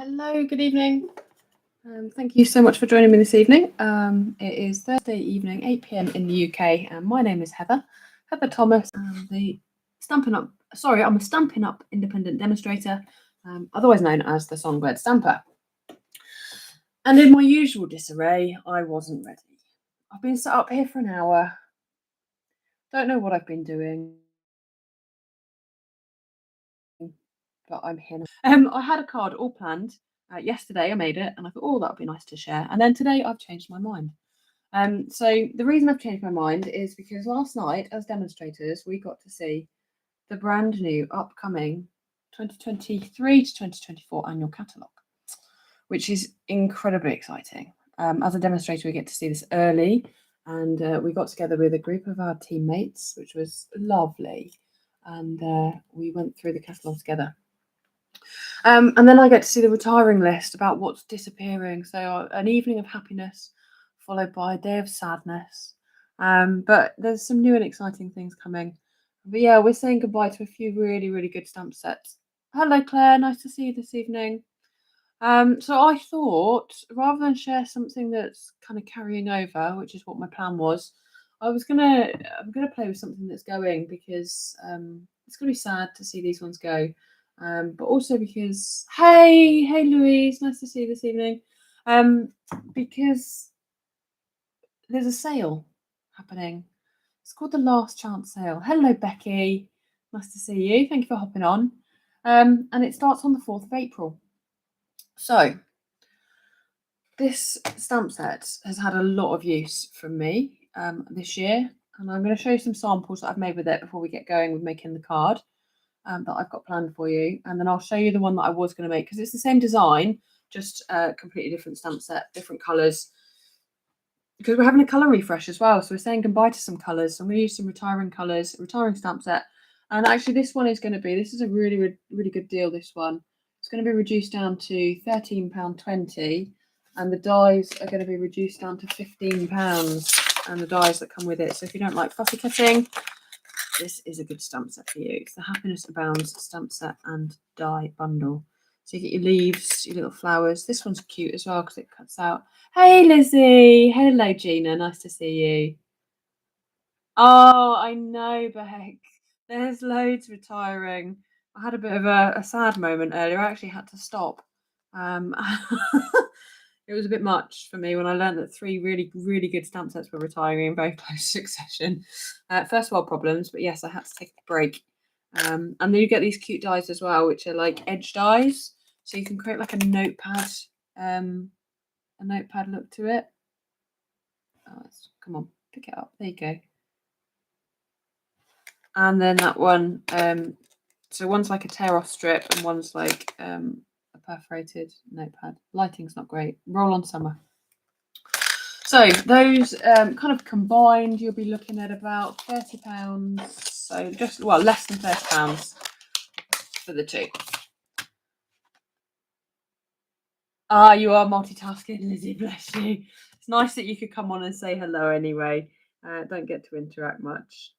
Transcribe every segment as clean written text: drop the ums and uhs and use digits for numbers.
Hello, good evening. Thank you so much for joining me this evening. It is Thursday evening, 8 p.m. in the UK, and my name is Heather Thomas. I'm the Stampin' Up. Sorry, I'm a Stampin' Up independent demonstrator, otherwise known as the Songbird Stamper. And in my usual disarray, I wasn't ready. I've been sat up here for an hour. Don't know what I've been doing, but I'm here now. I had a card all planned. Yesterday I made it and I thought, oh, that would be nice to share. And then today I've changed my mind. So the reason I've changed my mind is because last night as demonstrators, we got to see the brand new upcoming 2023 to 2024 annual catalogue, which is incredibly exciting. As a demonstrator, we get to see this early, and we got together with a group of our teammates, which was lovely. And we went through the catalogue together. And then I get to see the retiring list about what's disappearing. So an evening of happiness followed by a day of sadness. But there's some new and exciting things coming. But yeah, we're saying goodbye to a few really, really good stamp sets. Hello, Claire. Nice to see you this evening. So I thought rather than share something that's kind of carrying over, which is what my plan was, I'm gonna play with something that's going because it's gonna be sad to see these ones go. But also because hey Louise, nice to see you this evening. Because there's a sale happening. It's called the Last Chance Sale. Hello Becky, nice to see you. Thank you for hopping on. And it starts on the 4th of April. So this stamp set has had a lot of use from me this year, and I'm going to show you some samples that I've made with it before we get going with making the card. That I've got planned for you, and then I'll show you the one that I was going to make because it's the same design, just a completely different stamp set, different colours, because we're having a colour refresh as well. So we're saying goodbye to some colours. So I'm going to use some retiring colours, retiring stamp set, and actually this one is going to be, this is a really, really good deal. This one, it's going to be reduced down to £13.20, and the dies are going to be reduced down to £15, and the dies that come with it. So if you don't like fussy cutting, this is a good stamp set for you. It's the Happiness Abounds stamp set and die bundle. So you get your leaves, your little flowers. This one's cute as well because it cuts out. Hey Lizzie. Hello Gina. Nice to see you. Oh, I know, Beck. There's loads retiring. I had a bit of a sad moment earlier. I actually had to stop. It was a bit much for me when I learned that 3 really, really good stamp sets were retiring in very close succession. First world problems, but yes, I had to take a break. And then you get these cute dies as well, which are like edge dies. So you can create like a notepad look to it. Oh, come on, pick it up. There you go. And then that one, so one's like a tear off strip and one's like a perforated notepad. Lighting's not great. Roll on summer. So those kind of combined, you'll be looking at about £30. So just, well, less than £30 for the 2. Ah, you are multitasking, Lizzie, bless you. It's nice that you could come on and say hello anyway. Don't get to interact much.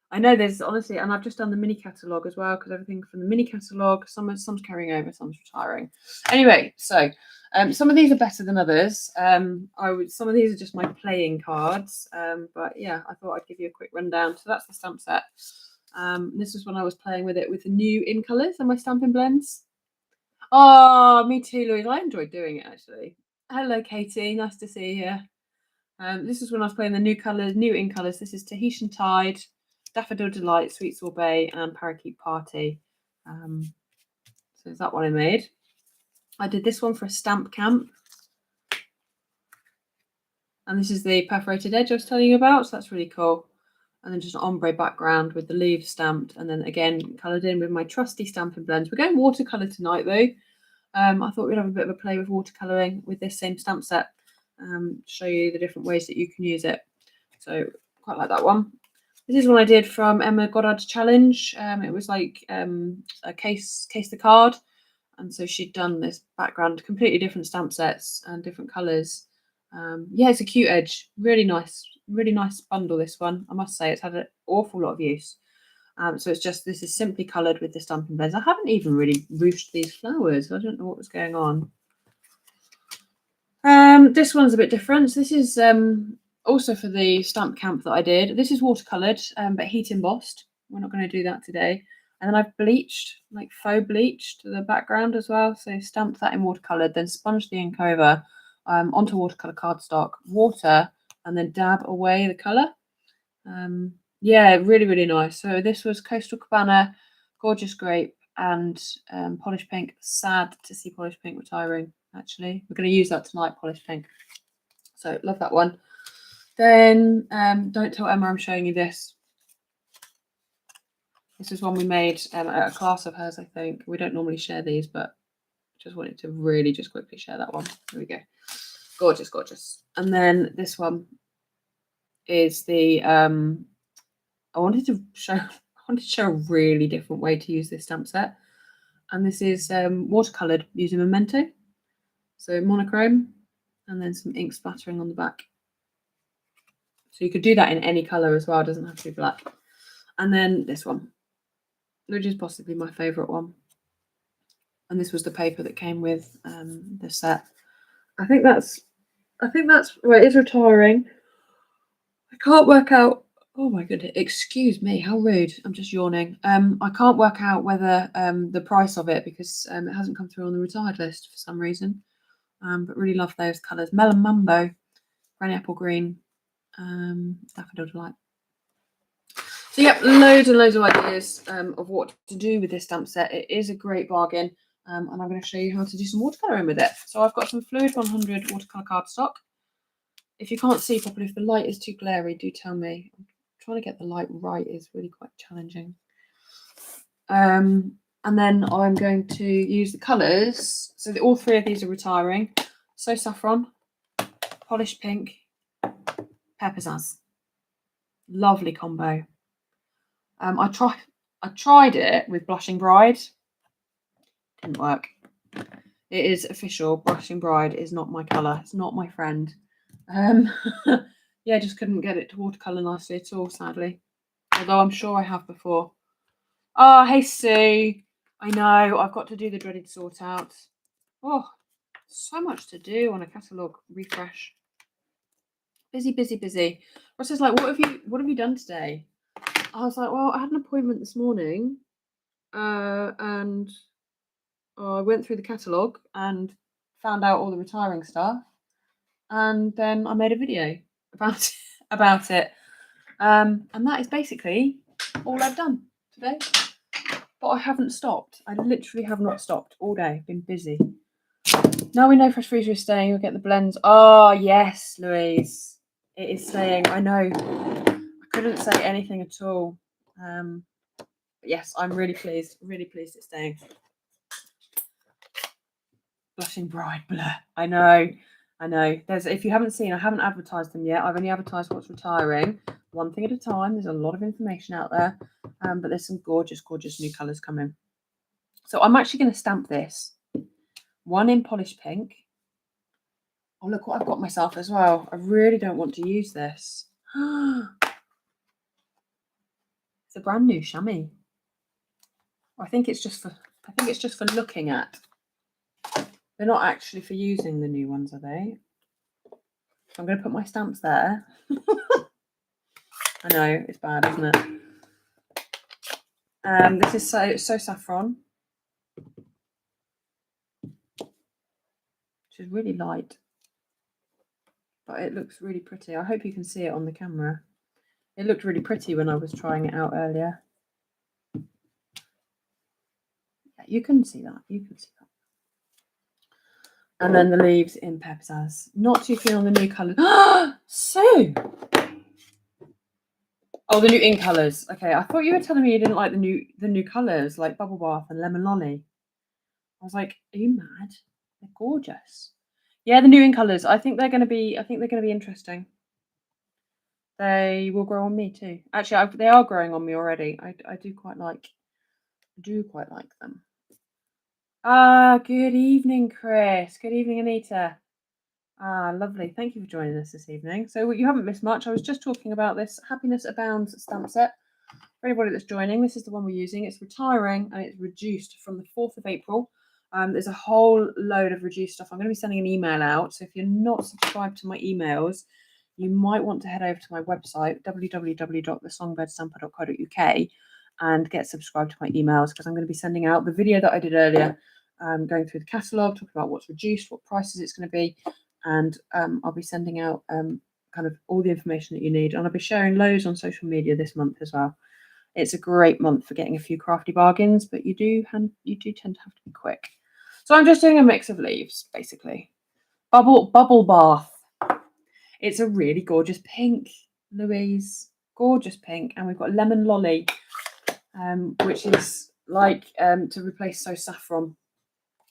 I know there's honestly, and I've just done the mini catalogue as well, because everything from the mini catalogue, some's carrying over, some's retiring. Anyway, so some of these are better than others. Some of these are just my playing cards, but yeah, I thought I'd give you a quick rundown. So that's the stamp set. This was when I was playing with it with the new in colours and my stamping blends. Oh, me too, Louise. I enjoyed doing it actually. Hello, Katie. Nice to see you. This is when I was playing the new colours, new in colours. This is Tahitian Tide, Daffodil Delight, Sweet Sorbet, and Parakeet Party. So is that one I made. I did this one for a stamp camp. And this is the perforated edge I was telling you about, so that's really cool. And then just an ombre background with the leaves stamped, and then again coloured in with my trusty stamping blends. We're going watercolour tonight though. I thought we'd have a bit of a play with watercolouring with this same stamp set. Show you the different ways that you can use it. So quite like that one. This is one I did from Emma Goddard's challenge. It was like a case the card, and so she'd done this background, completely different stamp sets and different colours. Yeah, it's a cute edge, really nice bundle. This one, I must say, it's had an awful lot of use. So it's just, this is simply coloured with the Stampin' Blends. I haven't even really ruched these flowers. I don't know what was going on. This one's a bit different. So this is also for the stamp camp that I did. This is watercoloured, but heat embossed. We're not going to do that today. And then I've bleached, like faux bleached the background as well. So stamped that in watercoloured, then sponged the ink over onto watercolour cardstock, water, and then dab away the colour. Yeah, really, really nice. So this was Coastal Cabana, Gorgeous Grape, and Polished Pink. Sad to see Polished Pink retiring, actually. We're going to use that tonight, Polished Pink. So love that one. Then don't tell Emma I'm showing you this. This is one we made at a class of hers, I think. We don't normally share these, but just wanted to really just quickly share that one. There we go. Gorgeous, gorgeous. And then this one is the I wanted to show a really different way to use this stamp set. And this is watercoloured using Memento. So monochrome and then some ink splattering on the back. So you could do that in any colour as well, it doesn't have to be black. And then this one, which is possibly my favourite one. And this was the paper that came with the set. I think that's well, it is retiring. I can't work out. Oh my goodness, excuse me, how rude. I'm just yawning. I can't work out whether the price of it, because it hasn't come through on the retired list for some reason. But really love those colours. Melon Mambo, Granny Apple Green, Daffodil Delight. So yeah, loads and loads of ideas of what to do with this stamp set. It is a great bargain, and I'm going to show you how to do some watercolouring with it. So I've got some Fluid 100 watercolour cardstock. If you can't see properly, if the light is too glary, do tell me. Trying to get the light right is really quite challenging. And then I'm going to use the colours. So all three of these are retiring. So Saffron, Polished Pink, Pepperzaz. Lovely combo. I tried it with Blushing Bride. Didn't work. It is official. Blushing Bride is not my colour. It's not my friend. Yeah, just couldn't get it to watercolour nicely at all, sadly. Although I'm sure I have before. Oh, hey Sue. I know, I've got to do the dreaded sort out. Oh, so much to do on a catalogue refresh. Busy, busy, busy. Ross is like, what have you done today? I was like, well, I had an appointment this morning, and I went through the catalogue and found out all the retiring stuff, and then I made a video about it. And that is basically all I've done today. But I haven't stopped. I literally have not stopped all day. Been busy. Now we know Fresh Freezer is staying. You'll get the blends. Oh yes, Louise, it is staying. I know. I couldn't say anything at all. But yes, I'm really pleased. Really pleased it's staying. Blushing Bride, blah. I know. If you haven't seen, I haven't advertised them yet. I've only advertised what's retiring, one thing at a time. There's a lot of information out there, but there's some gorgeous, gorgeous new colours coming. So I'm actually going to stamp this. One in Polished Pink. Oh, look what I've got myself as well. I really don't want to use this. It's a brand new chamois. I think it's just for looking at. They're not actually for using, the new ones, are they? So I'm going to put my stamps there. I know, it's bad, isn't it? This is so Saffron, which is really light, but it looks really pretty. I hope you can see it on the camera. It looked really pretty when I was trying it out earlier. Yeah, you can see that. You can see that. And then the leaves in Pepperzaz. Not too keen on the new colours. So, oh, the new ink colours. Okay, I thought you were telling me you didn't like the new colours, like Bubble Bath and Lemon Lolly. I was like, are you mad? They're gorgeous. Yeah, the new ink colours. I think they're going to be interesting. They will grow on me too. Actually, they are growing on me already. I do quite like them. Good evening, Chris. Good evening, Anita. Lovely. Thank you for joining us this evening. So you haven't missed much. I was just talking about this Happiness Abounds stamp set. For anybody that's joining, this is the one we're using. It's retiring and it's reduced from the 4th of April. There's a whole load of reduced stuff. I'm going to be sending an email out. So if you're not subscribed to my emails, you might want to head over to my website, www.thesongbirdStamper.co.uk, and get subscribed to my emails, because I'm going to be sending out the video that I did earlier, going through the catalogue, talking about what's reduced, what prices it's going to be, and I'll be sending out kind of all the information that you need. And I'll be sharing loads on social media this month as well. It's a great month for getting a few crafty bargains, but you do tend to have to be quick. So I'm just doing a mix of leaves, basically. Bubble bath. It's a really gorgeous pink, Louise. Gorgeous pink. And we've got lemon lolly, which is like to replace So Saffron.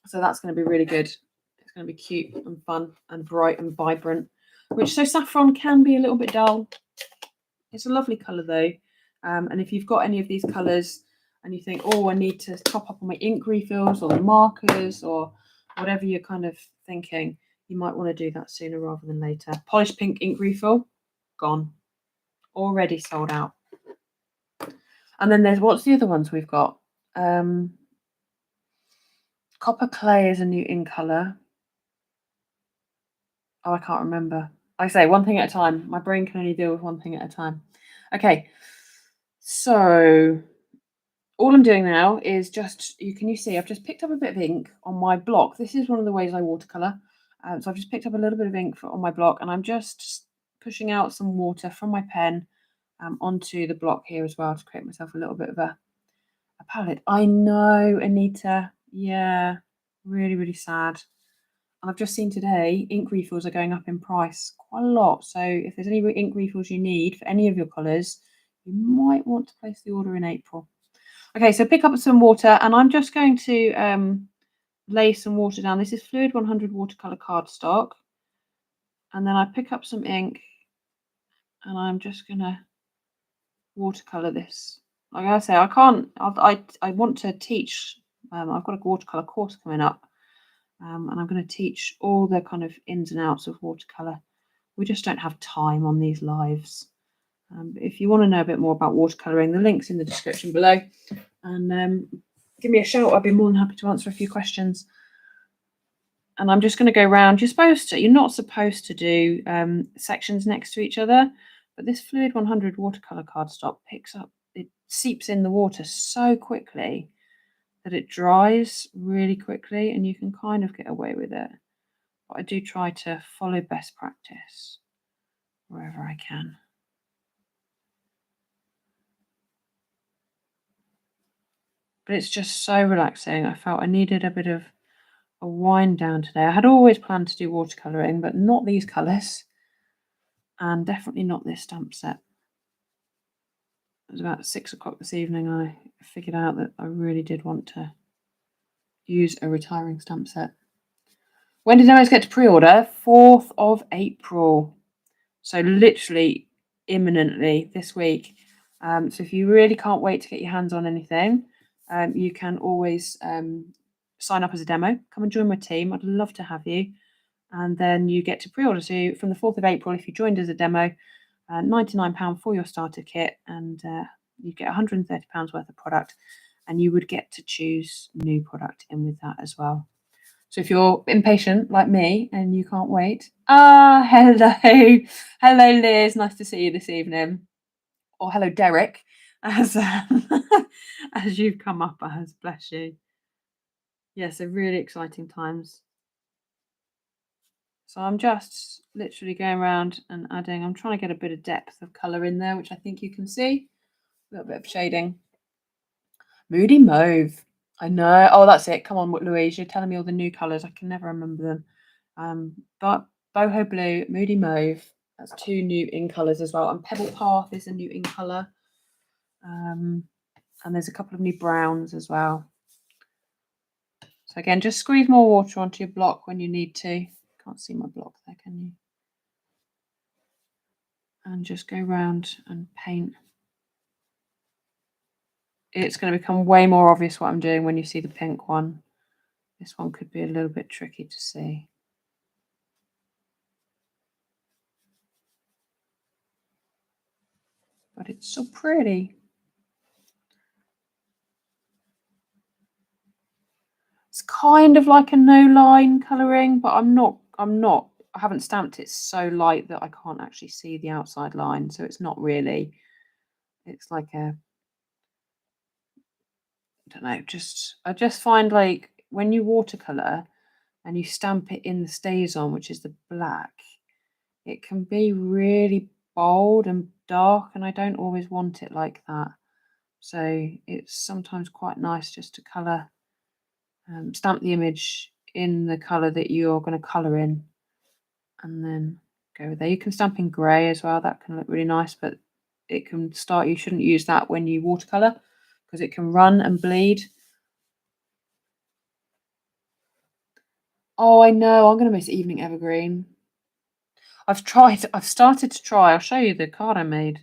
So that's going to be really good. It's going to be cute and fun and bright and vibrant, which So Saffron can be a little bit dull. It's a lovely colour though. And if you've got any of these colours and you think, oh, I need to top up on my ink refills or the markers or whatever you're kind of thinking, you might want to do that sooner rather than later. Polished pink ink refill, gone. Already sold out. And then there's, what's the other ones we've got? Copper clay is a new ink colour. Oh, I can't remember. Like I say, one thing at a time. My brain can only deal with one thing at a time. Okay, so all I'm doing now is just, you see, I've just picked up a bit of ink on my block. This is one of the ways I watercolour. So I've just picked up a little bit of ink on my block, and I'm just pushing out some water from my pen onto the block here as well to create myself a little bit of a palette. I know, Anita. Yeah, really, really sad. And I've just seen today, ink refills are going up in price quite a lot. So if there's any ink refills you need for any of your colours, you might want to place the order in April. Okay, so pick up some water, and I'm just going to lay some water down. This is Fluid 100 watercolour cardstock. And then I pick up some ink, and I'm just going to watercolour this. Like I say, I want to teach. I've got a watercolour course coming up, and I'm going to teach all the kind of ins and outs of watercolour. We just don't have time on these lives. But if you want to know a bit more about watercolouring, the link's in the description below. And give me a shout. I'd be more than happy to answer a few questions. And I'm just going to go around. You're not supposed to do sections next to each other, but this Fluid 100 watercolour cardstock it seeps in the water so quickly that it dries really quickly, and you can kind of get away with it. But I do try to follow best practice wherever I can. But it's just so relaxing. I felt I needed a bit of a wind down today. I had always planned to do watercolouring, but not these colours, and definitely not this stamp set. It was about 6 o'clock this evening I figured out that I really did want to use a retiring stamp set. When did demos get to pre-order? 4th of April. So literally imminently this week. So if you really can't wait to get your hands on anything, you can always sign up as a demo. Come and join my team. I'd love to have you. And then you get to pre-order. So from the 4th of April, if you joined as a demo, £99 for your starter kit, and you get £130 worth of product, and you would get to choose new product in with that as well. So if you're impatient like me and you can't wait, hello Liz, nice to see you this evening, or hello Derek, as as you've come up as, bless you. Yeah, so really exciting times. So I'm just literally going around and adding. I'm trying to get a bit of depth of colour in there, which I think you can see. A little bit of shading. Moody Mauve. I know. Oh, that's it. Come on, Louise. You're telling me all the new colours. I can never remember them. But Boho Blue, Moody Mauve. That's 2 new ink colours as well. And Pebble Path is a new ink colour. And there's a couple of new browns as well. So again, just squeeze more water onto your block when you need to. Can't see my block there, can you? And just go around and paint. It's going to become way more obvious what I'm doing when you see the pink one. This one could be a little bit tricky to see. But it's so pretty. kind of like a no line colouring, but I haven't stamped it so light that I can't actually see the outside line, so it's not really. It's like a, I don't know, I just find like when you watercolour and you stamp it in the StazOn, which is the black, it can be really bold and dark, and I don't always want it like that. So it's sometimes quite nice just to colour, stamp the image in the colour that you're going to colour in, and then go there. You can stamp in grey as well, that can look really nice, but it can start, you shouldn't use that when you watercolour because it can run and bleed. Oh, I know, I'm going to miss Evening Evergreen. I've started to try, I'll show you the card I made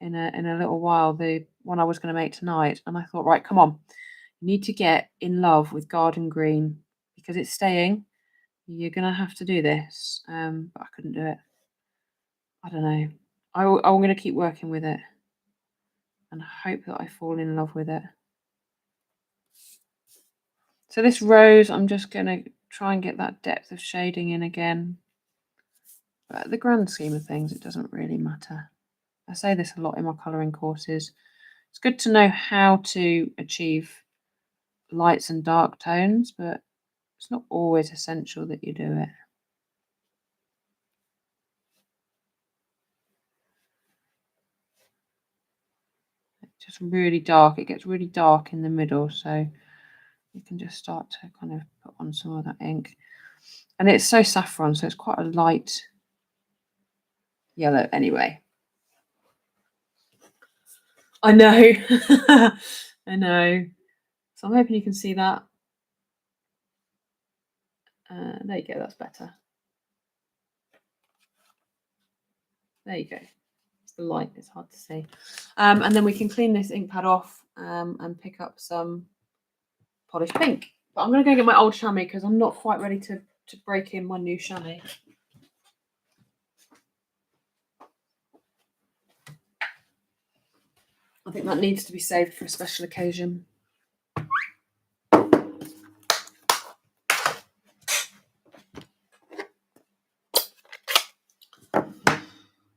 in a little while, the one I was going to make tonight, and I thought, right, come on, you need to get in love with Garden Green because it's staying. You're going to have to do this, but I couldn't do it. I don't know. I'm going to keep working with it and hope that I fall in love with it. So this rose, I'm just going to try and get that depth of shading in again. But at the grand scheme of things, it doesn't really matter. I say this a lot in my colouring courses. It's good to know how to achieve lights and dark tones, but it's not always essential that you do it. It's just really dark. It gets really dark in the middle, so you can just start to kind of put on some of that ink. And it's so saffron, so it's quite a light yellow anyway. I know. I know. So I'm hoping you can see that. There you go, that's better. There you go. It's the light, it's hard to see. And then we can clean this ink pad off and pick up some polished pink. But I'm going to go get my old chamois because I'm not quite ready to break in my new chamois. I think that needs to be saved for a special occasion.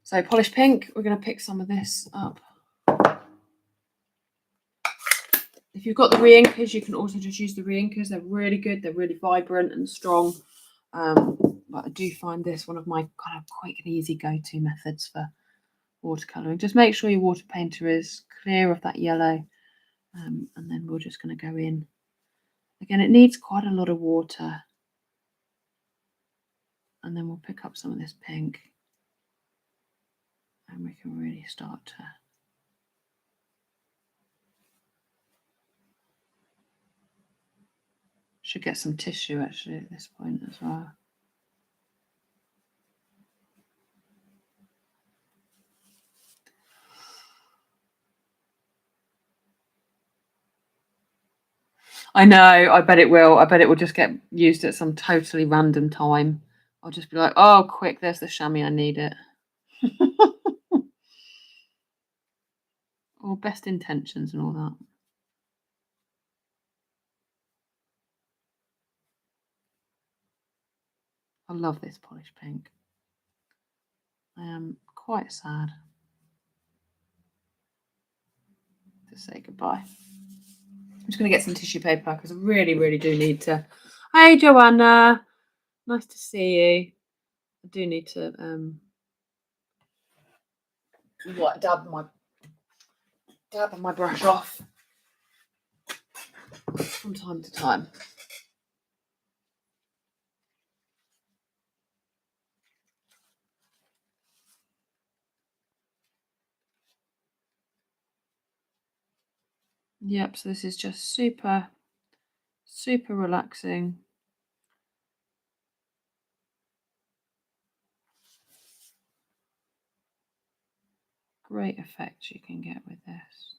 So polished pink, we're going to pick some of this up. If you've got the re-inkers, you can also just use the re-inkers. They're really good. They're really vibrant and strong. But I do find this one of my kind of quick and easy go-to methods for watercolouring. Just make sure your water painter is clear of that yellow. And then we're just going to go in. Again, it needs quite a lot of water. And then we'll pick up some of this pink. And we can really start to should get some tissue actually at this point as well. I know, I bet it will. I bet it will just get used at some totally random time. I'll just be like, oh, quick, there's the chamois, I need it. Or best intentions and all that. I love this polished pink. I am quite sad to say goodbye. I'm just going to get some tissue paper because I really, really do need to. Hey, Joanna. Nice to see you. I do need to dab my brush off from time to time. Yep, so this is just super, super relaxing. Great effect you can get with this.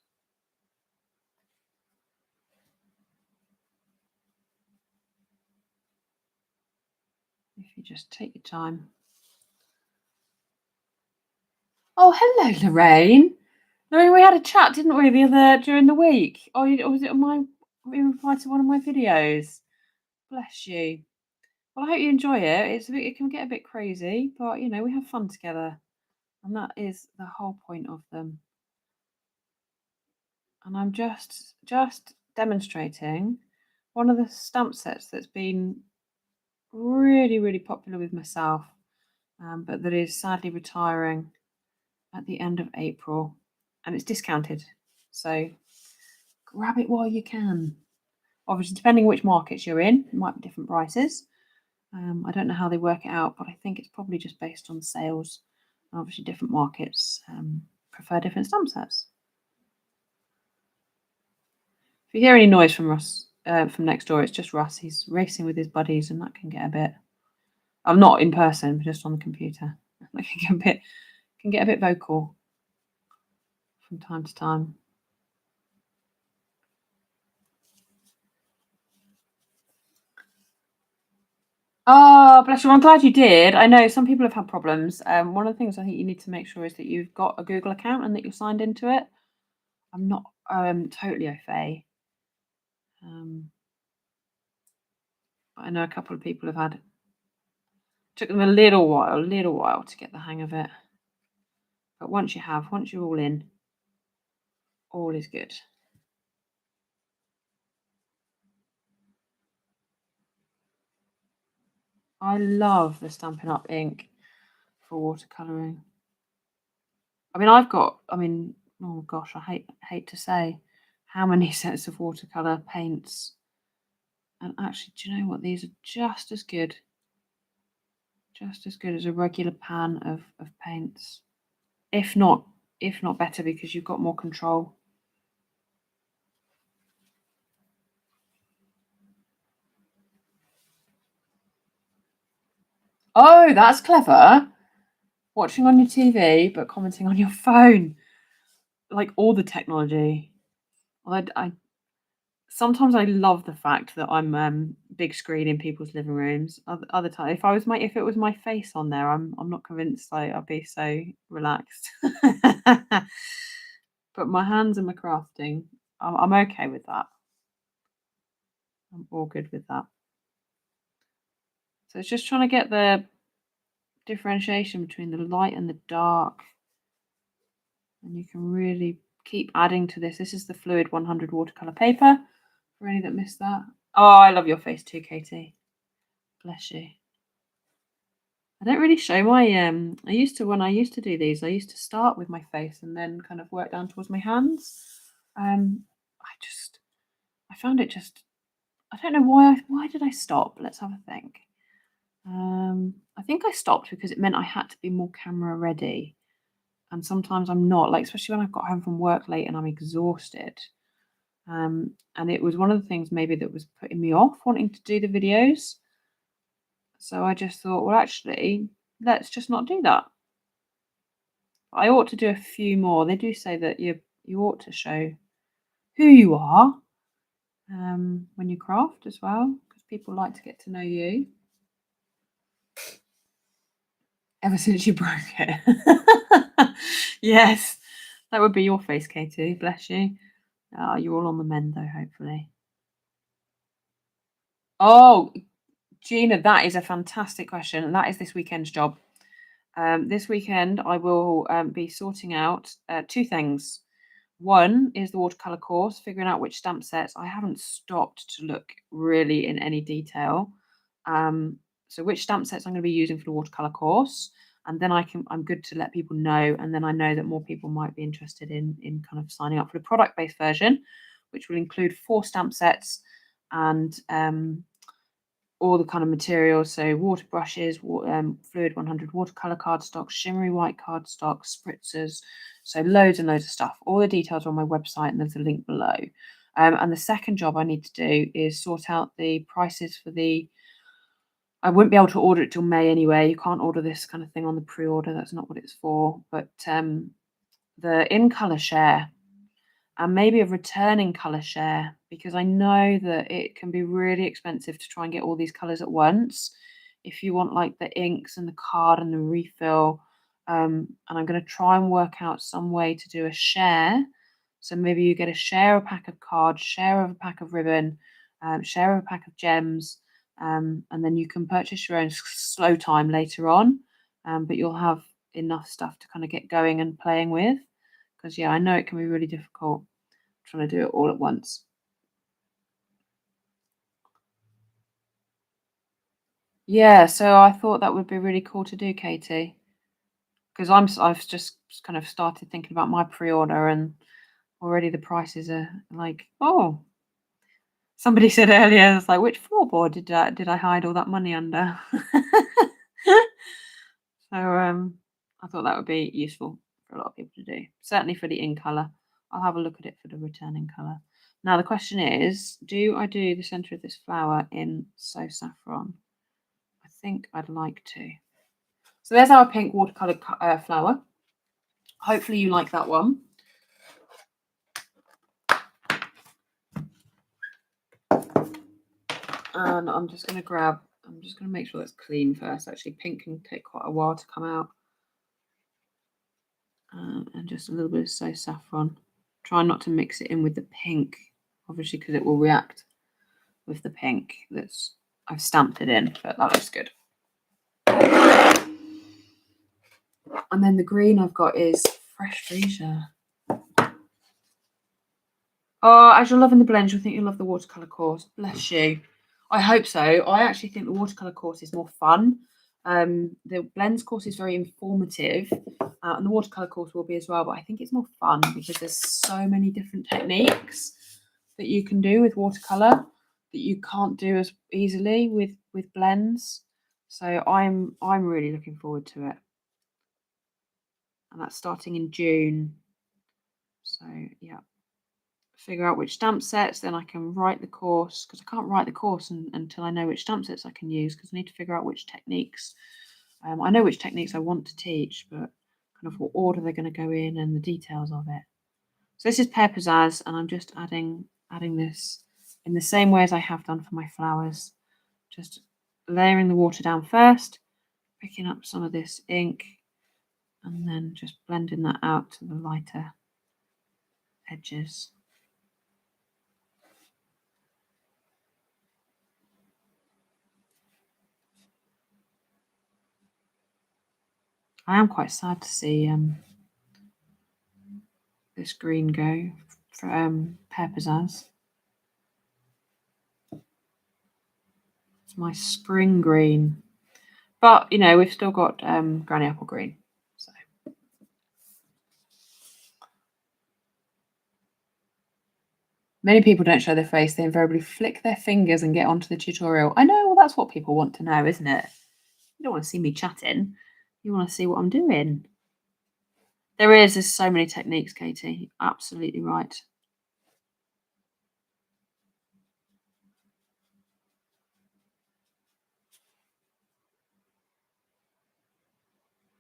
If you just take your time. Oh, hello, Lorraine. Lorraine, we had a chat, didn't we, during the week? Oh, was it on you replied to one of my videos? Bless you. Well, I hope you enjoy it. It can get a bit crazy, but we have fun together, and that is the whole point of them. And I'm just demonstrating one of the stamp sets that's been really, really popular with myself, but that is sadly retiring at the end of April, and it's discounted. So grab it while you can. Obviously, depending which markets you're in, it might be different prices. I don't know how they work it out, but I think it's probably just based on sales. Obviously, different markets prefer different stamp sets. If you hear any noise from Russ, from next door, it's just Russ. He's racing with his buddies, and that can get a bit. I'm not in person, but just on the computer. That can get a bit vocal from time to time. Oh, bless you. I'm glad you did. I know some people have had problems. One of the things I think you need to make sure is that you've got a Google account and that you're signed into it. I'm not totally au fait. But I know a couple of people have had. Took them a little while to get the hang of it. But once you're all in, all is good. I love the Stampin' Up ink for watercolouring. Oh gosh, I hate to say how many sets of watercolour paints. And actually, do you know what? These are just as good as a regular pan of paints. If not better, because you've got more control. Oh, that's clever. Watching on your TV, but commenting on your phone. Like all the technology. I sometimes I love the fact that I'm big screen in people's living rooms. Other time, if it was my face on there, I'm not convinced I'd be so relaxed. But my hands and my crafting, I'm okay with that. I'm all good with that. So it's just trying to get the differentiation between the light and the dark. And you can really keep adding to this. This is the Fluid 100 watercolour paper, for any that missed that. Oh, I love your face too, Katie. Bless you. I don't really show my when I used to do these, I used to start with my face and then kind of work down towards my hands. I found it just, I don't know why did I stop? Let's have a think. I think I stopped because it meant I had to be more camera ready. And sometimes I'm not, like, especially when I've got home from work late and I'm exhausted. And it was one of the things maybe that was putting me off wanting to do the videos. So I just thought, well, actually, let's just not do that. I ought to do a few more. They do say that you ought to show who you are when you craft as well, because people like to get to know you. Ever since you broke it. Yes, that would be your face, Katie. Bless you. You're all on the mend, though, hopefully. Oh, Gina, that is a fantastic question. And that is this weekend's job. This weekend, I will be sorting out two things. One is the watercolour course, figuring out which stamp sets. I haven't stopped to look really in any detail. So which stamp sets I'm going to be using for the watercolour course, and then I'm good to let people know, and then I know that more people might be interested in kind of signing up for the product-based version, which will include 4 stamp sets and all the kind of materials, so water brushes, Fluid 100 watercolour cardstock, shimmery white cardstock, spritzers, so loads and loads of stuff. All the details are on my website, and there's a link below. And the second job I need to do is sort out the prices for I wouldn't be able to order it till May anyway. You can't order this kind of thing on the pre-order. That's not what it's for. But the in-colour share, and maybe a returning colour share, because I know that it can be really expensive to try and get all these colours at once if you want like the inks and the card and the refill. And I'm going to try and work out some way to do a share. So maybe you get a share of a pack of cards, share of a pack of ribbon, share of a pack of gems, and then you can purchase your own slow time later on, but you'll have enough stuff to kind of get going and playing with. Because yeah, I know it can be really difficult trying to do it all at once. Yeah, so I thought that would be really cool to do, Katie, because I've just kind of started thinking about my pre-order, and already the prices are like, oh, somebody said earlier, it's like, which floorboard did I hide all that money under? So I thought that would be useful for a lot of people to do. Certainly for the in colour. I'll have a look at it for the returning colour. Now the question is, do I do the centre of this flower in So Saffron? I think I'd like to. So there's our pink watercolour flower. Hopefully you like that one. And I'm just going to make sure that's clean first. Actually, pink can take quite a while to come out. And just a little bit of So Saffron. Try not to mix it in with the pink, obviously, because it will react with the pink that's I've stamped it in, but that looks good. And then the green I've got is Fresh Freesia. Oh, as you're loving the blend, you'll think you'll love the watercolour course. Bless you. I hope so. I actually think the watercolour course is more fun. The blends course is very informative, and the watercolour course will be as well, but I think it's more fun because there's so many different techniques that you can do with watercolour that you can't do as easily with blends. So I'm really looking forward to it. And that's starting in June. So yeah. Figure out which stamp sets, then I can write the course, because I can't write the course until I know which stamp sets I can use, because I need to figure out which techniques. I know which techniques I want to teach, but kind of what order they're going to go in and the details of it. So this is Pear Pizzazz, and I'm just adding this in the same way as I have done for my flowers. Just layering the water down first, picking up some of this ink, and then just blending that out to the lighter edges. I am quite sad to see this green go for Pear Pizzazz. It's my spring green, but you know we've still got Granny Apple green. So many people don't show their face; they invariably flick their fingers and get onto the tutorial. I know, well, that's what people want to know, isn't it? You don't want to see me chatting; you want to see what I'm doing. There's so many techniques, Katie. Absolutely right.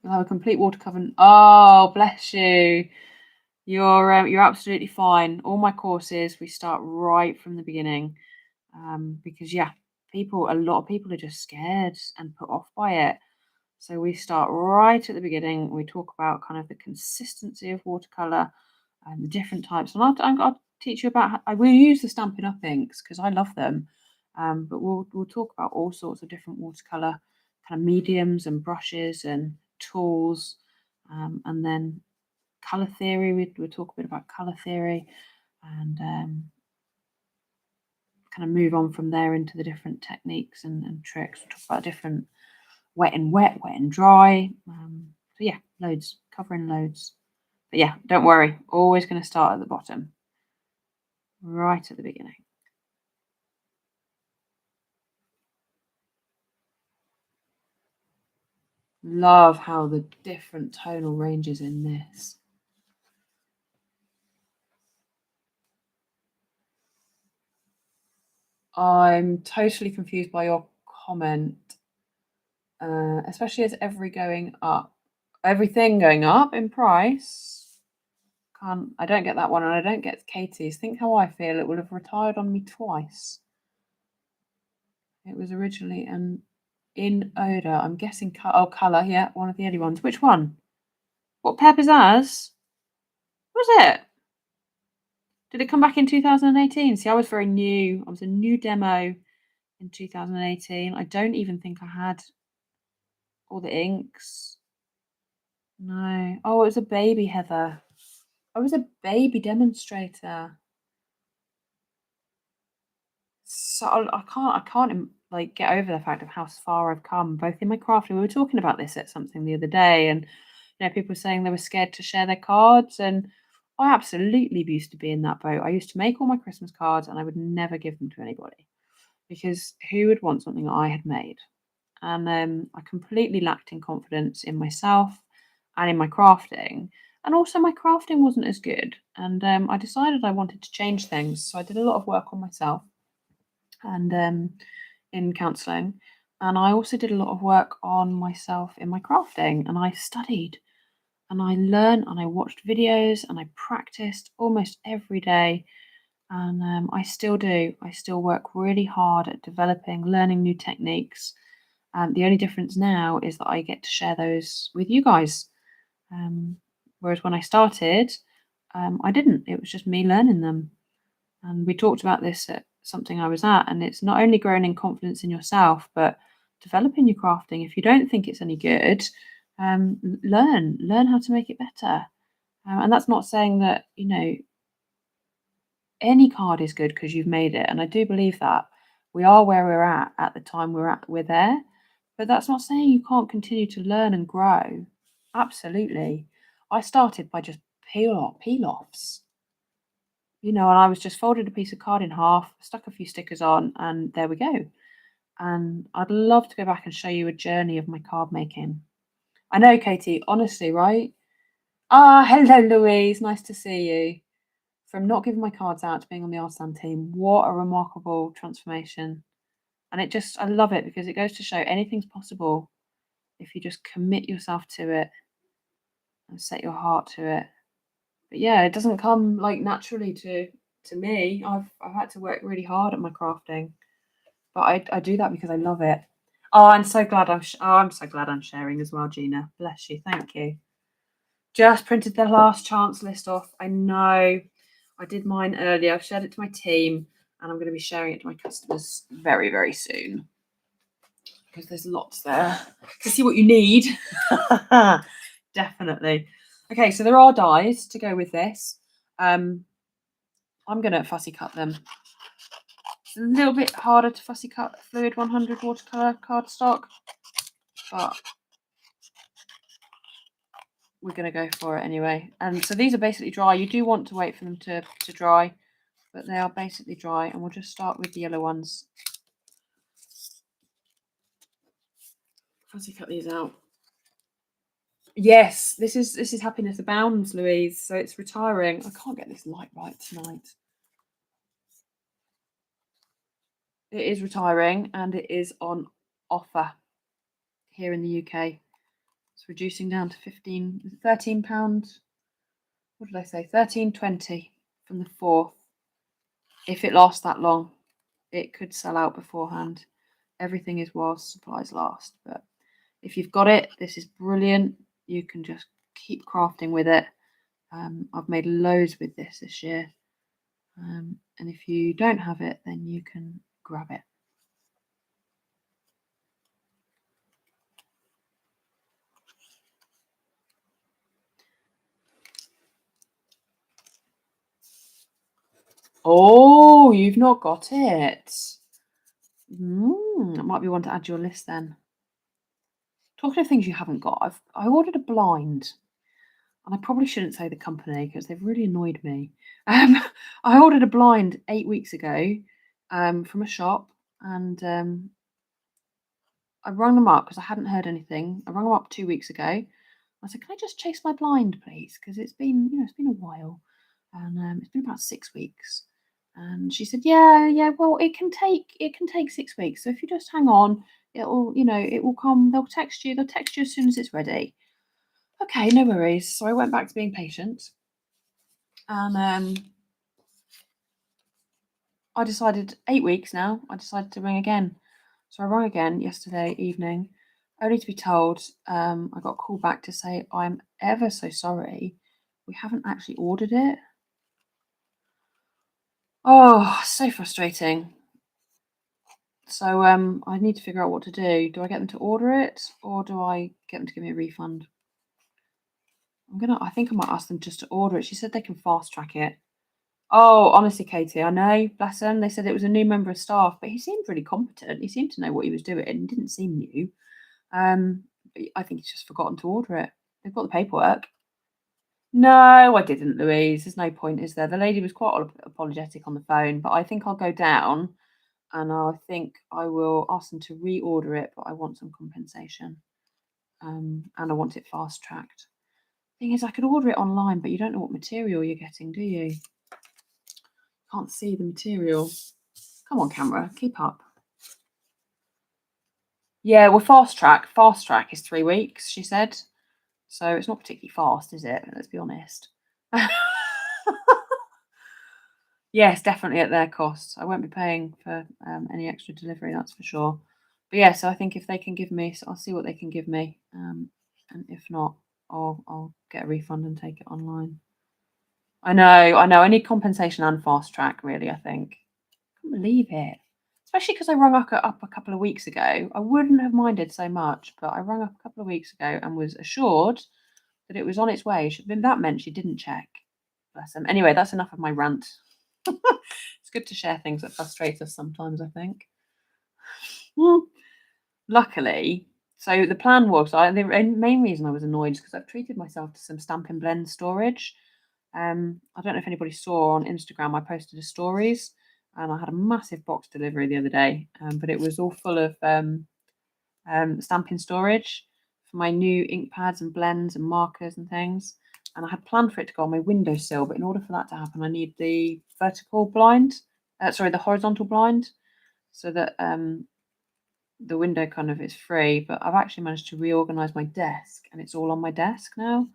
You'll have a complete water covenant. Oh, bless you. You're absolutely fine. All my courses, we start right from the beginning, because yeah, a lot of people are just scared and put off by it. So we start right at the beginning. We talk about kind of the consistency of watercolor and the different types. And I'll teach you about. I will use the Stampin' Up inks because I love them. But we'll talk about all sorts of different watercolor kind of mediums and brushes and tools, and then color theory. We'll talk a bit about color theory, and kind of move on from there into the different techniques and tricks. We'll talk about different wet and dry. So yeah, loads, covering loads. But yeah, don't worry, always going to start at the bottom, right at the beginning. Love how the different tonal ranges in this. I'm totally confused by your comment, especially as everything going up in price. I don't get that one, and I don't get Katie's. Think how I feel. It would have retired on me twice. It was originally an in odor. I'm guessing color. Yeah, one of the early ones. Which one? What, Pear Pizzazz? Was it? Did it come back in 2018? See, I was very new. I was a new demo in 2018. I don't even think I had all the inks. No. Oh, it was a baby, Heather. I was a baby demonstrator. So I can't like get over the fact of how far I've come, both in my crafting. We were talking about this at something the other day, and people saying they were scared to share their cards, and I absolutely used to be in that boat. I used to make all my Christmas cards, and I would never give them to anybody because who would want something that I had made? And I completely lacked in confidence in myself and in my crafting, and also my crafting wasn't as good. And I decided I wanted to change things, so I did a lot of work on myself and in counselling. And I also did a lot of work on myself in my crafting, and I studied and I learned and I watched videos and I practiced almost every day. And I still do. I still work really hard at developing, learning new techniques. The only difference now is that I get to share those with you guys. Whereas when I started, I didn't. It was just me learning them. And we talked about this at something I was at, and it's not only growing in confidence in yourself, but developing your crafting. If you don't think it's any good, learn how to make it better. And that's not saying that any card is good because you've made it, and I do believe that we are where we're at the time we're there. But that's not saying you can't continue to learn and grow. Absolutely. I started by just peel-offs. And I was just folded a piece of card in half, stuck a few stickers on, and there we go. And I'd love to go back and show you a journey of my card making. I know, Katie, honestly, right? Ah, hello, Louise. Nice to see you. From not giving my cards out to being on the Art Stand team, what a remarkable transformation. And I love it because it goes to show anything's possible if you just commit yourself to it and set your heart to it. But yeah, it doesn't come like naturally to me. I've had to work really hard at my crafting, but I do that because I love it. Oh, I'm so glad I'm so glad I'm sharing as well, Gina. Bless you. Thank you. Just printed the last chance list off. I know. I did mine earlier. I've shared it to my team, and I'm going to be sharing it to my customers very, very soon because there's lots there to see what you need. Definitely. Okay, so there are dies to go with this. I'm going to fussy cut them. It's a little bit harder to fussy cut fluid 100 watercolour cardstock, but we're going to go for it anyway. And so these are basically dry. You do want to wait for them to dry, but they are basically dry. And we'll just start with the yellow ones. Fussy cut these out. Yes, this is Happiness Abounds, Louise. So it's retiring. I can't get this light right tonight. It is retiring, and it is on offer here in the UK. It's reducing down to £13. What did I say? £13.20 from the 4th. If it lasts that long, it could sell out beforehand. Everything is whilst supplies last. But if you've got it, this is brilliant. You can just keep crafting with it. I've made loads with this year. And if you don't have it, then you can grab it. Oh, you've not got it. It might be one to add to your list then. Talking of things you haven't got, I ordered a blind, and I probably shouldn't say the company because they've really annoyed me. I ordered a blind 8 weeks ago from a shop, and I rang them up because I hadn't heard anything. I rang them up 2 weeks ago. I said, "Can I just chase my blind, please? Because it's been a while, and it's been about 6 weeks." And she said, "Yeah. Well, it can take 6 weeks. So if you just hang on, it will come. They'll text you as soon as it's ready." Okay, no worries. So I went back to being patient, and I decided 8 weeks now. I decided to ring again. So I rang again yesterday evening, only to be told I got a call back to say, "I'm ever so sorry. We haven't actually ordered it." Oh, so frustrating. So I need to figure out what to do. Do I get them to order it, or do I get them to give me a refund? I think I might ask them just to order it. She said they can fast track it. Oh, honestly, Katie, I know, bless him. They said it was a new member of staff, but he seemed really competent. He seemed to know what he was doing. He didn't seem new. But I think he's just forgotten to order it. They've got the paperwork. No, I didn't, Louise. There's no point, is there? The lady was quite apologetic on the phone, but I think I'll go down and I think I will ask them to reorder it, but I want some compensation. And I want it fast tracked. Thing is, I could order it online, but you don't know what material you're getting, do you? Can't see the material. Come on, camera, keep up. Yeah, well, fast track. Fast track is 3 weeks, she said. So it's not particularly fast, is it? Let's be honest. Yes, definitely at their cost. I won't be paying for any extra delivery, that's for sure. But yeah, so I think if they can give me, so I'll see what they can give me. And if not, I'll get a refund and take it online. I know. I need compensation and fast track, really, I think. I can't believe it. Especially because I rung up a couple of weeks ago. I wouldn't have minded so much, but I rung up a couple of weeks ago and was assured that it was on its way. That meant she didn't check. Bless them. Anyway, that's enough of my rant. It's good to share things that frustrate us sometimes, I think. Well, luckily, so the plan was, the main reason I was annoyed is because I've treated myself to some Stampin' Blend storage. I don't know if anybody saw on Instagram, I posted a stories and I had a massive box delivery the other day, but it was all full of stamping storage for my new ink pads and blends and markers and things. And I had planned for it to go on my windowsill, but in order for that to happen, I need the the horizontal blind, so that the window kind of is free. But I've actually managed to reorganize my desk, and it's all on my desk now.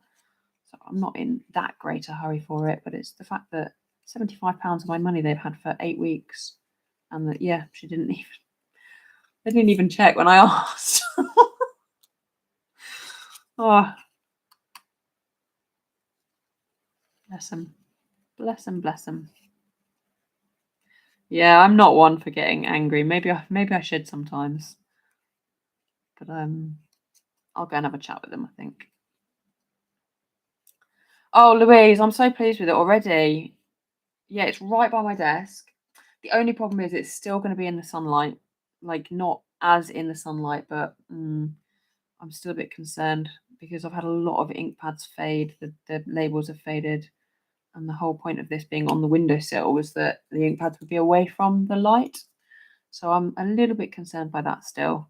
So I'm not in that great a hurry for it, but it's the fact that £75 of my money they've had for 8 weeks, and that they didn't even check when I asked. Oh, bless them. Bless them, bless them. Yeah, I'm not one for getting angry. Maybe I should sometimes. But I'll go and have a chat with them, I think. Oh, Louise, I'm so pleased with it already. Yeah, it's right by my desk. The only problem is it's still going to be in the sunlight. Like, not as in the sunlight, but I'm still a bit concerned because I've had a lot of ink pads fade. The labels have faded. And the whole point of this being on the windowsill was that the ink pads would be away from the light. So I'm a little bit concerned by that still.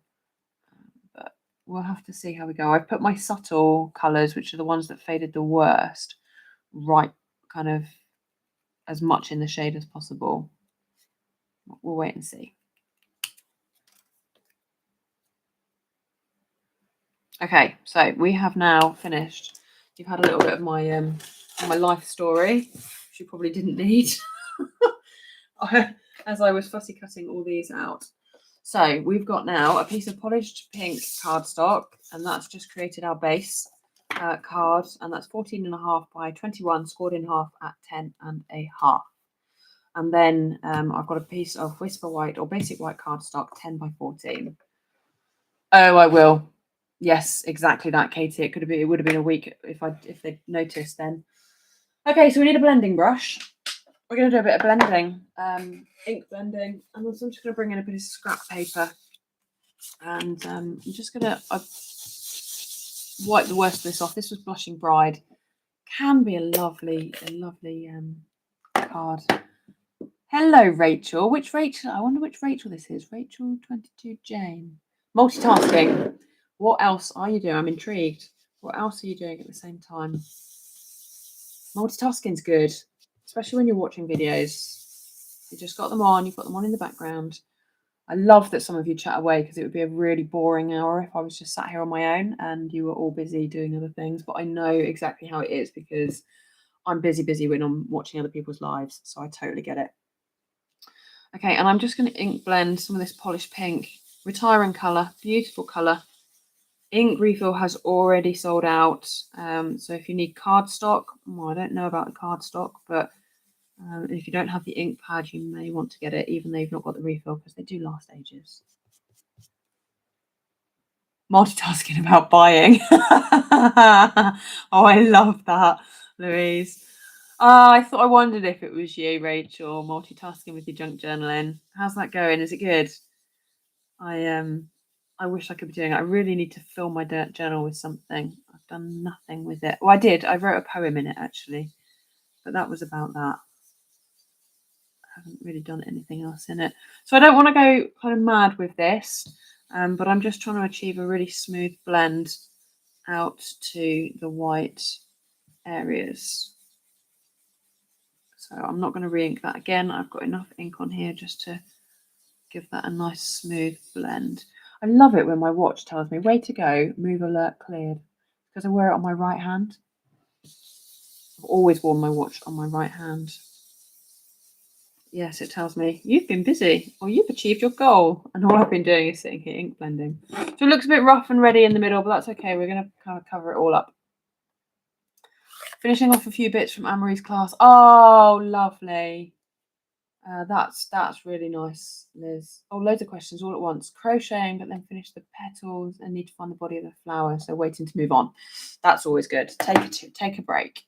But we'll have to see how we go. I've put my subtle colours, which are the ones that faded the worst, right kind of as much in the shade as possible. We'll wait and see. Okay, so we have now finished. You've had a little bit of my life story, which you probably didn't need, as I was fussy cutting all these out. So we've got now a piece of polished pink cardstock, and that's just created our base card, and that's 14.5 by 21, scored in half at 10.5. And then I've got a piece of Whisper White or basic white cardstock, 10 by 14. Oh, I will. Yes, exactly that, Katie. It would have been a week if they'd noticed then. Okay, so we need a blending brush. We're going to do a bit of blending, ink blending, and also I'm just going to bring in a bit of scrap paper, and I'm just going to wipe the worst of this off. This was Blushing Bride. Can be a lovely card. Hello, Rachel. Which Rachel? I wonder which Rachel this is. Rachel 22 Jane. Multitasking. What else are you doing? I'm intrigued. What else are you doing at the same time? Multitasking's good, especially when you're watching videos. You just got them on. You've got them on in the background. I love that some of you chat away because it would be a really boring hour if I was just sat here on my own and you were all busy doing other things. But I know exactly how it is because I'm busy when I'm watching other people's lives. So I totally get it. Okay, and I'm just going to ink blend some of this polished pink. Retiring colour, beautiful colour. Ink refill has already sold out. So if you need cardstock, well, I don't know about the cardstock, but If you don't have the ink pad, you may want to get it, even though you've not got the refill, because they do last ages. Multitasking about buying. Oh, I love that, Louise. I wondered if it was you, Rachel, multitasking with your junk journaling. How's that going? Is it good? I wish I could be doing it. I really need to fill my journal with something. I've done nothing with it. Well, I did. I wrote a poem in it, actually, but that was about that. I haven't really done anything else in it. So I don't want to go kind of mad with this, but I'm just trying to achieve a really smooth blend out to the white areas. So I'm not going to re-ink that again. I've got enough ink on here just to give that a nice smooth blend. I love it when my watch tells me, way to go, move alert cleared, because I wear it on my right hand. I've always worn my watch on my right hand. Yes, it tells me, you've been busy, or you've achieved your goal. And all I've been doing is sitting here ink blending. So it looks a bit rough and ready in the middle, but that's okay. We're going to kind of cover it all up. Finishing off a few bits from Anne-Marie's class. Oh, lovely. That's really nice, Liz. Oh, loads of questions all at once. Crocheting, but then finish the petals and need to find the body of the flower. So waiting to move on. That's always good. Take a break.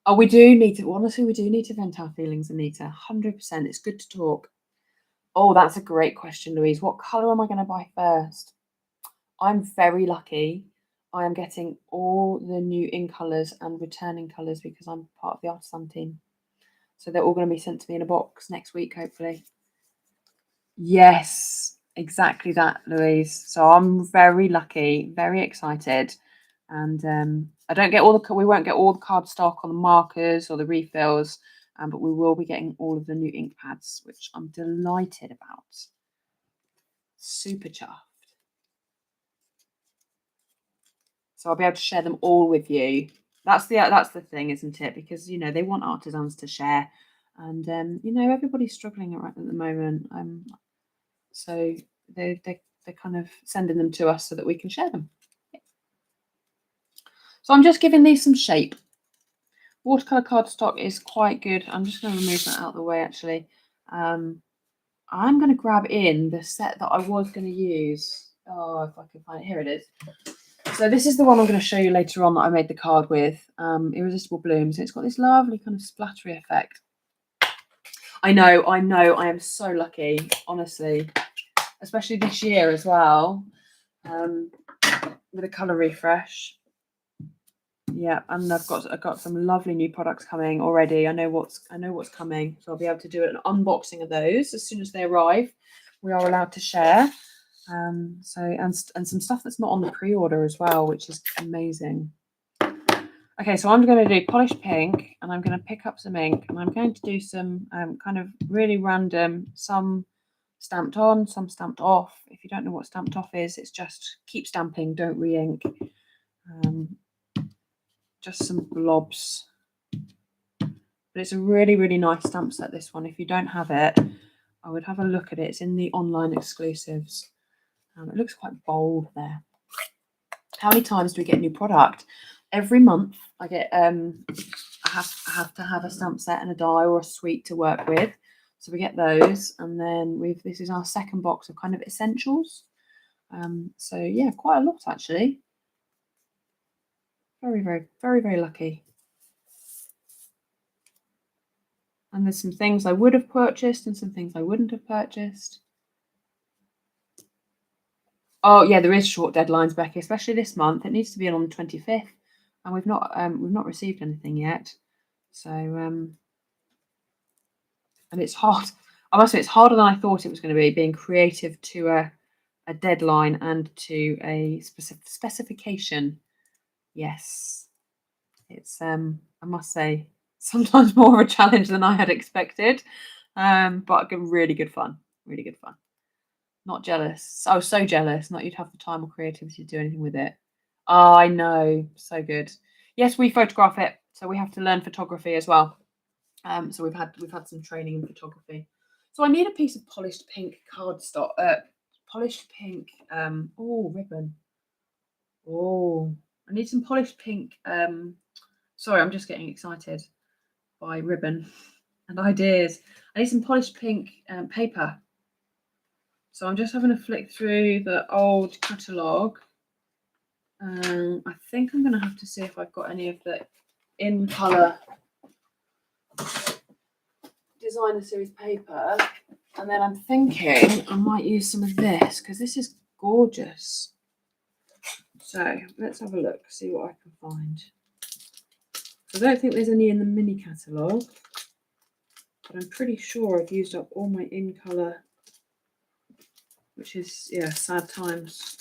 Oh, we do need to, honestly, we do need to vent our feelings, Anita. 100%. It's good to talk. Oh, that's a great question, Louise. What colour am I going to buy first? I'm very lucky. I am getting all the new in colours and returning colours because I'm part of the artisan team. So they're all going to be sent to me in a box next week, hopefully. Yes, exactly that, Louise. So I'm very lucky, very excited. And I don't get all the, we won't get all the card stock on the markers or the refills, but we will be getting all of the new ink pads, which I'm delighted about. Super chuffed. So I'll be able to share them all with you. That's the thing, isn't it? Because, you know, they want artisans to share. And, you know, everybody's struggling right at the moment. So they're kind of sending them to us so that we can share them. So I'm just giving these some shape. Watercolour cardstock is quite good. I'm just going to remove that out of the way, actually. I'm going to grab in the set that I was going to use. Oh, if I can find it. Here it is. So this is the one I'm going to show you later on that I made the card with. Irresistible Blooms. It's got this lovely kind of splattery effect. I know. I am so lucky, honestly. Especially this year as well. With a colour refresh. Yeah, and I've got some lovely new products coming already. I know what's coming, so I'll be able to do an unboxing of those as soon as they arrive. We are allowed to share. So and some stuff that's not on the pre-order as well, which is amazing. Okay, so I'm going to do polished pink, and I'm going to pick up some ink, and I'm going to do some kind of really random, some stamped on, some stamped off. If you don't know what stamped off is, it's just keep stamping, don't re-ink. Just some blobs. But it's a really, really nice stamp set, this one. If you don't have it, I would have a look at it. It's in the online exclusives. It looks quite bold there. How many times do we get a new product? Every month I get I have to have a stamp set and a die or a suite to work with. So we get those, and then this is our second box of kind of essentials. So yeah, quite a lot actually. Very, very, very, very lucky. And there's some things I would have purchased and some things I wouldn't have purchased. Oh yeah, there is short deadlines, Becky, especially this month. It needs to be in on the 25th, and we've not received anything yet. So and it's hard. I must say it's harder than I thought it was going to be, being creative to a deadline and to a specific specification. Yes, it's I must say sometimes more of a challenge than I had expected, but really good fun. Really good fun. Not jealous. I was so jealous. Not you'd have the time or creativity to do anything with it. Oh, I know. So good. Yes, we photograph it, so we have to learn photography as well. So we've had some training in photography. So I need a piece of polished pink cardstock. Polished pink. Oh, ribbon. Oh, I need some polished pink. Sorry, I'm just getting excited by ribbon. and ideas. I need some polished pink paper. So I'm just having a flick through the old catalogue. I think I'm going to have to see if I've got any of the in colour designer series paper. And then I'm thinking I might use some of this because this is gorgeous. So let's have a look, see what I can find. I don't think there's any in the mini catalogue, but I'm pretty sure I've used up all my in colour, which is, yeah, sad times.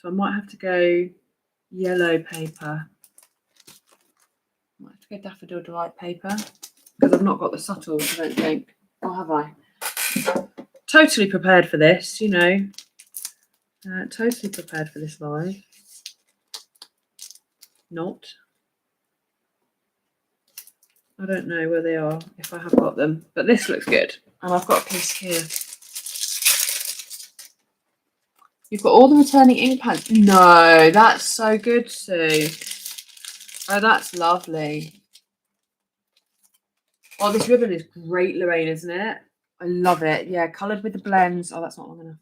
So I might have to go yellow paper. I might have to go Daffodil Delight paper because I've not got the subtles, I don't think. Or have I? Totally prepared for this, you know. Totally prepared for this live. Not. I don't know where they are, if I have got them, but this looks good. And I've got a piece here. You've got all the returning ink pads. No, that's so good, Sue. Oh, that's lovely. Oh, this ribbon is great, Lorraine, isn't it? I love it. Yeah, coloured with the blends. Oh, that's not long enough.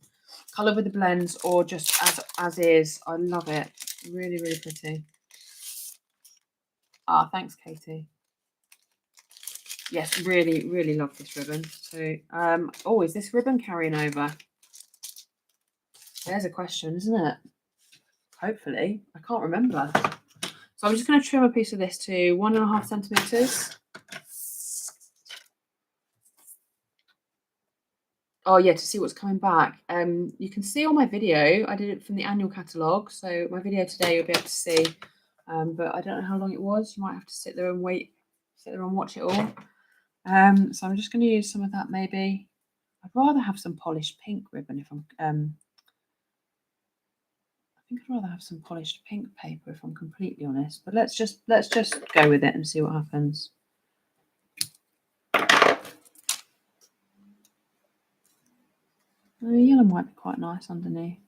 Coloured with the blends or just as is. I love it. Really, really pretty. Ah, thanks, Katie. Yes, really, really love this ribbon. So, oh, is this ribbon carrying over? There's a question, isn't it? Hopefully. I can't remember. So I'm just going to trim a piece of this to 1.5 centimetres. Oh yeah, to see what's coming back. You can see on my video, I did it from the annual catalogue. So my video today you'll be able to see. But I don't know how long it was. You might have to sit there and watch it all. So I'm just going to use some of that maybe. I'd rather have some polished pink ribbon if I'm I think I'd rather have some polished pink paper if I'm completely honest. But let's just go with it and see what happens. The yellow might be quite nice underneath.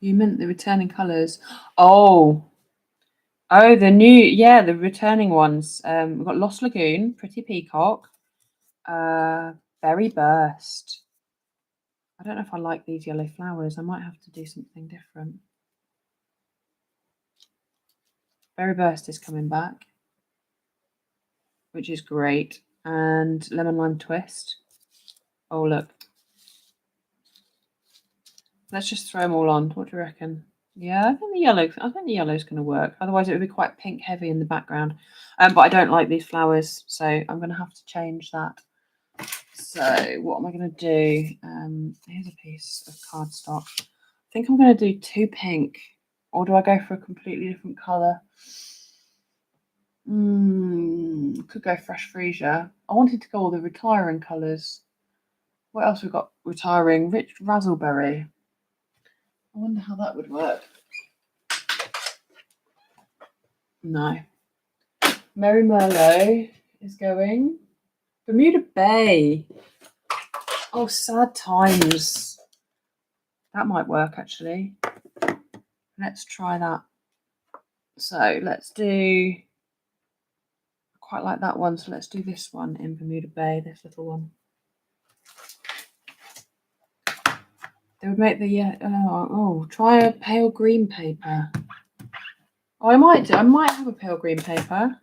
You meant the returning colours. Oh, the new, yeah, the returning ones. We've got Lost Lagoon, Pretty Peacock, Berry Burst. I don't know if I like these yellow flowers. I might have to do something different. Berry Burst is coming back, which is great. And Lemon Lime Twist. Oh, look. Let's just throw them all on. What do you reckon? Yeah, I think the yellow's going to work. Otherwise, it would be quite pink heavy in the background. But I don't like these flowers, so I'm going to have to change that. So what am I going to do? Here's a piece of cardstock. I think I'm going to do 2 pink, or do I go for a completely different colour? Could go Fresh Freesia. I wanted to go all the retiring colours. What else we got? Retiring, Rich Razzleberry. I wonder how that would work. No. Merry Merlot is going. Bermuda Bay. Oh, sad times. That might work actually. Let's try that. So let's do, I quite like that one. So let's do this one in Bermuda Bay, this little one. They would make the, try a pale green paper. Oh, I might have a pale green paper.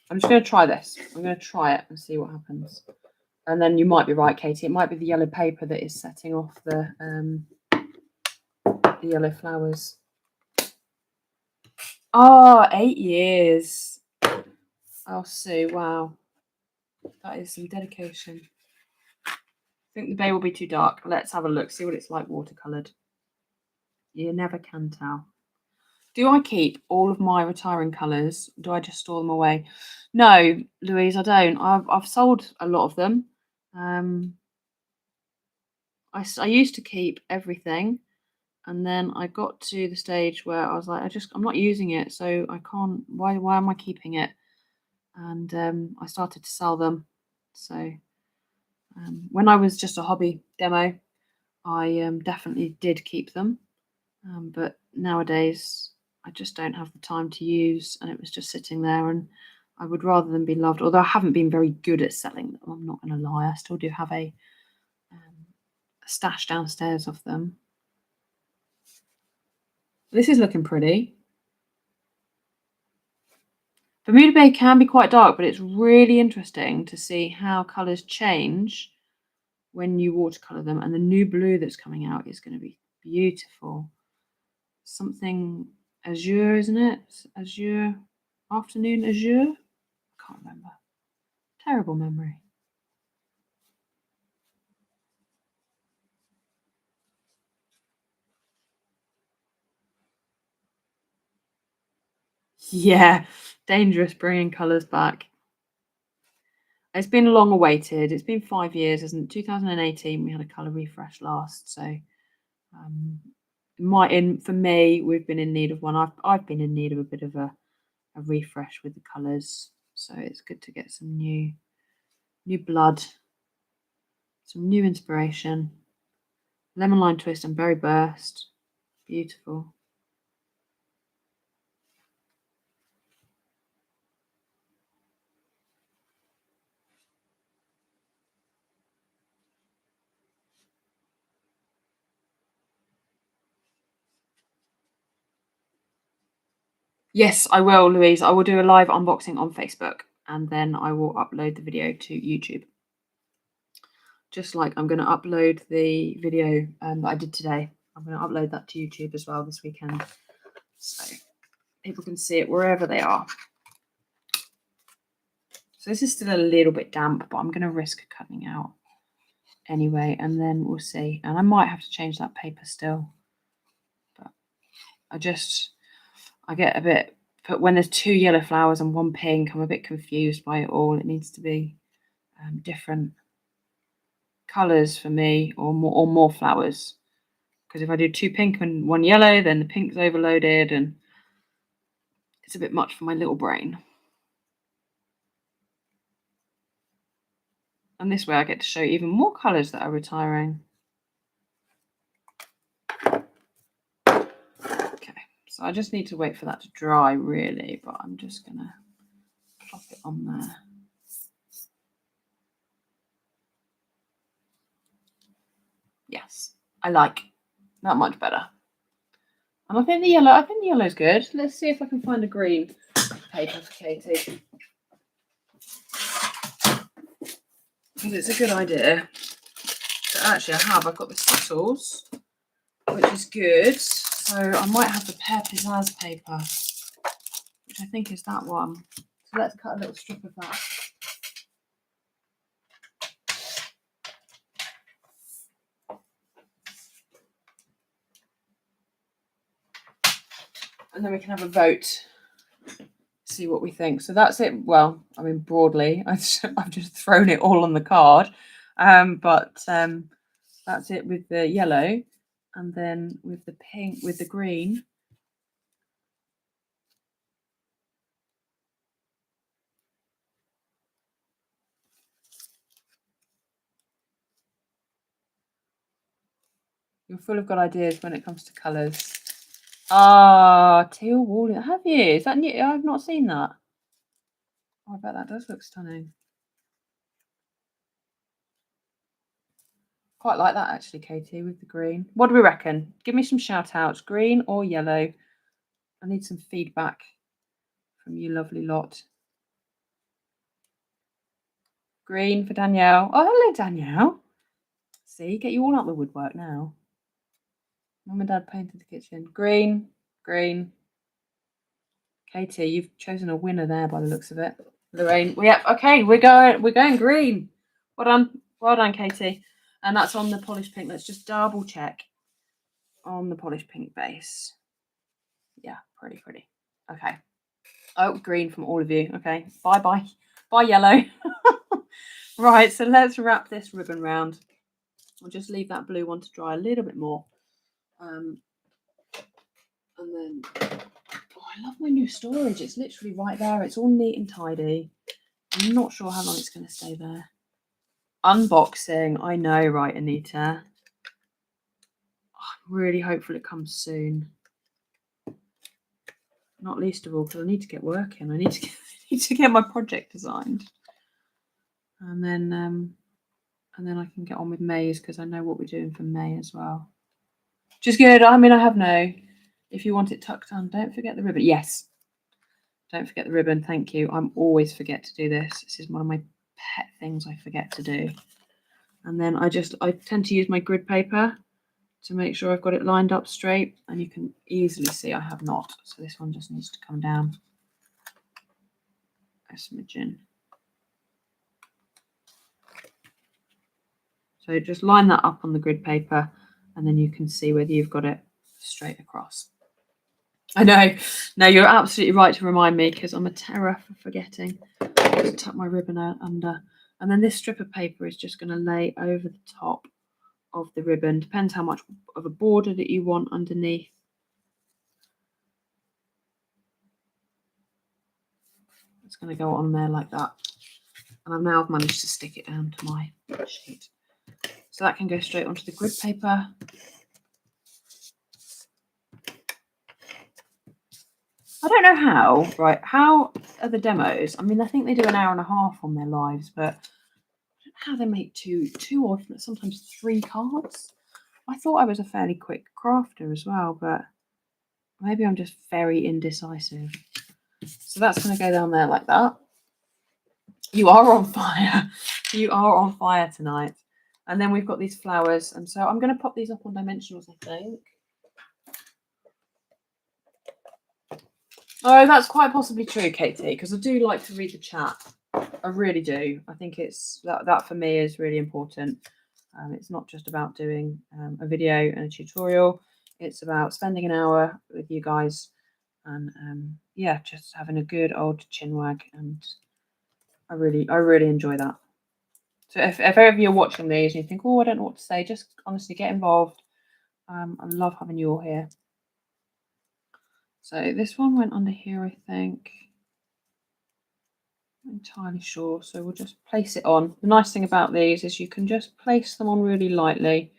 I'm just going to try this. I'm going to try it and see what happens. And then you might be right, Katie. It might be the yellow paper that is setting off the yellow flowers. Oh, 8 years. Oh, Sue, wow. That is some dedication. I think the bay will be too dark. Let's have a look, see what it's like watercoloured. You never can tell. Do I keep all of my retiring colours? Do I just store them away? No, Louise, I don't. I've sold a lot of them. I used to keep everything, and then I got to the stage where I was like, I'm not using it, so I can't. Why am I keeping it? And I started to sell them. So when I was just a hobby demo, I definitely did keep them. But nowadays, I just don't have the time to use, and it was just sitting there, and I would rather them be loved. Although I haven't been very good at selling them, I'm not going to lie. I still do have a stash downstairs of them. This is looking pretty. Bermuda Bay can be quite dark, but it's really interesting to see how colours change when you watercolour them, and the new blue that's coming out is going to be beautiful. Something azure, isn't it? Azure, afternoon azure? I can't remember. Terrible memory. Yeah, dangerous bringing colours back. It's been long awaited. It's been 5 years, isn't it? 2018, we had a colour refresh last. So for me, we've been in need of one. I've been in need of a bit of a refresh with the colours. So it's good to get some new blood, some new inspiration. Lemon lime twist and berry burst. Beautiful. Yes, I will, Louise. I will do a live unboxing on Facebook, and then I will upload the video to YouTube. Just like I'm going to upload the video that I did today. I'm going to upload that to YouTube as well this weekend, so people can see it wherever they are. So this is still a little bit damp, but I'm going to risk cutting out anyway, and then we'll see. And I might have to change that paper still, but I get a bit, but when there's 2 yellow flowers and 1 pink, I'm a bit confused by it all. It needs to be different colours for me, or more flowers, because if I do 2 pink and 1 yellow, then the pink's overloaded and it's a bit much for my little brain. And this way I get to show even more colours that are retiring. Okay, so I just need to wait for that to dry really, but I'm just gonna plop it on there. Yes, I like that much better. And I think the yellow's good. Let's see if I can find a green paper for Katie, because it's a good idea. So actually I've got the Skittles, which is good. So I might have the Pear Pizzazz paper, which I think is that one. So let's cut a little strip of that. And then we can have a vote, see what we think. So that's it. Well, I mean, broadly, I've just thrown it all on the card. But that's it with the yellow, and then with the pink, with the green. You're full of good ideas when it comes to colours. Ah, teal walnut. Have you? Is that new? I've not seen that. Oh, I bet that does look stunning. Quite like that actually, Katie, with the green. What do we reckon? Give me some shout outs, green or yellow. I need some feedback from you lovely lot. Green for Danielle. Oh, hello, Danielle. See, get you all out the woodwork now. Mum and Dad painted the kitchen. Green, green. Katie, you've chosen a winner there by the looks of it. Lorraine, yeah, okay, we're going green. Well done, Katie. And that's on the polished pink. Let's just double check on the polished pink base. Yeah, pretty. Okay. Oh, green from all of you. Okay, bye yellow. Right, so let's wrap this ribbon round. We'll just leave that blue one to dry a little bit more. And then, I love my new storage. It's literally right there. It's all neat and tidy. I'm not sure how long it's going to stay there. Unboxing. I know, right, Anita? I'm really hopeful it comes soon. Not least of all because I need to get working. I need to get my project designed, and then I can get on with May's because I know what we're doing for May as well. Which is good. I mean, I have no. If you want it tucked on, don't forget the ribbon. Yes, don't forget the ribbon. Thank you. I'm always forget to do this. This is one of my pet things I forget to do. And then I tend to use my grid paper to make sure I've got it lined up straight, and you can easily see I have not. So this one just needs to come down a smidgen. So just line that up on the grid paper, and then you can see whether you've got it straight across. I know. No, you're absolutely right to remind me because I'm a terror for forgetting. Just tuck my ribbon out under. And then this strip of paper is just going to lay over the top of the ribbon. Depends how much of a border that you want underneath. It's going to go on there like that. And I've now managed to stick it down to my sheet. So that can go straight onto the grid paper. I don't know how, right? How are the demos? I mean, I think they do an hour and a half on their lives, but I don't know how they make two or sometimes 3 cards. I thought I was a fairly quick crafter as well, but maybe I'm just very indecisive. So that's going to go down there like that. You are on fire. You are on fire tonight. And then we've got these flowers. And so I'm going to pop these up on dimensionals, I think. Oh, that's quite possibly true, Katie, because I do like to read the chat. I really do. I think it's that for me is really important. It's not just about doing a video and a tutorial. It's about spending an hour with you guys and yeah, just having a good old chinwag, and I really enjoy that. So if ever you're watching these and you think, oh, I don't know what to say, just honestly get involved. I love having you all here. So this one went under here, I think. I'm not entirely sure. So we'll just place it on. The nice thing about these is you can just place them on really lightly.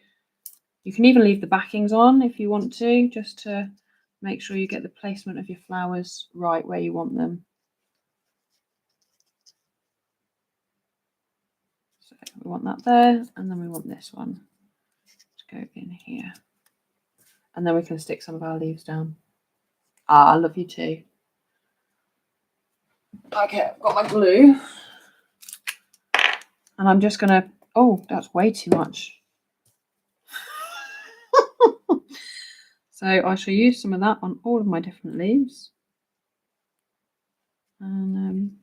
You can even leave the backings on if you want to, just to make sure you get the placement of your flowers right where you want them. So we want that there, and then we want this one to go in here. And then we can stick some of our leaves down. Ah, I love you too. Okay, I've got my glue. And I'm just gonna, oh, that's way too much. So I shall use some of that on all of my different leaves. And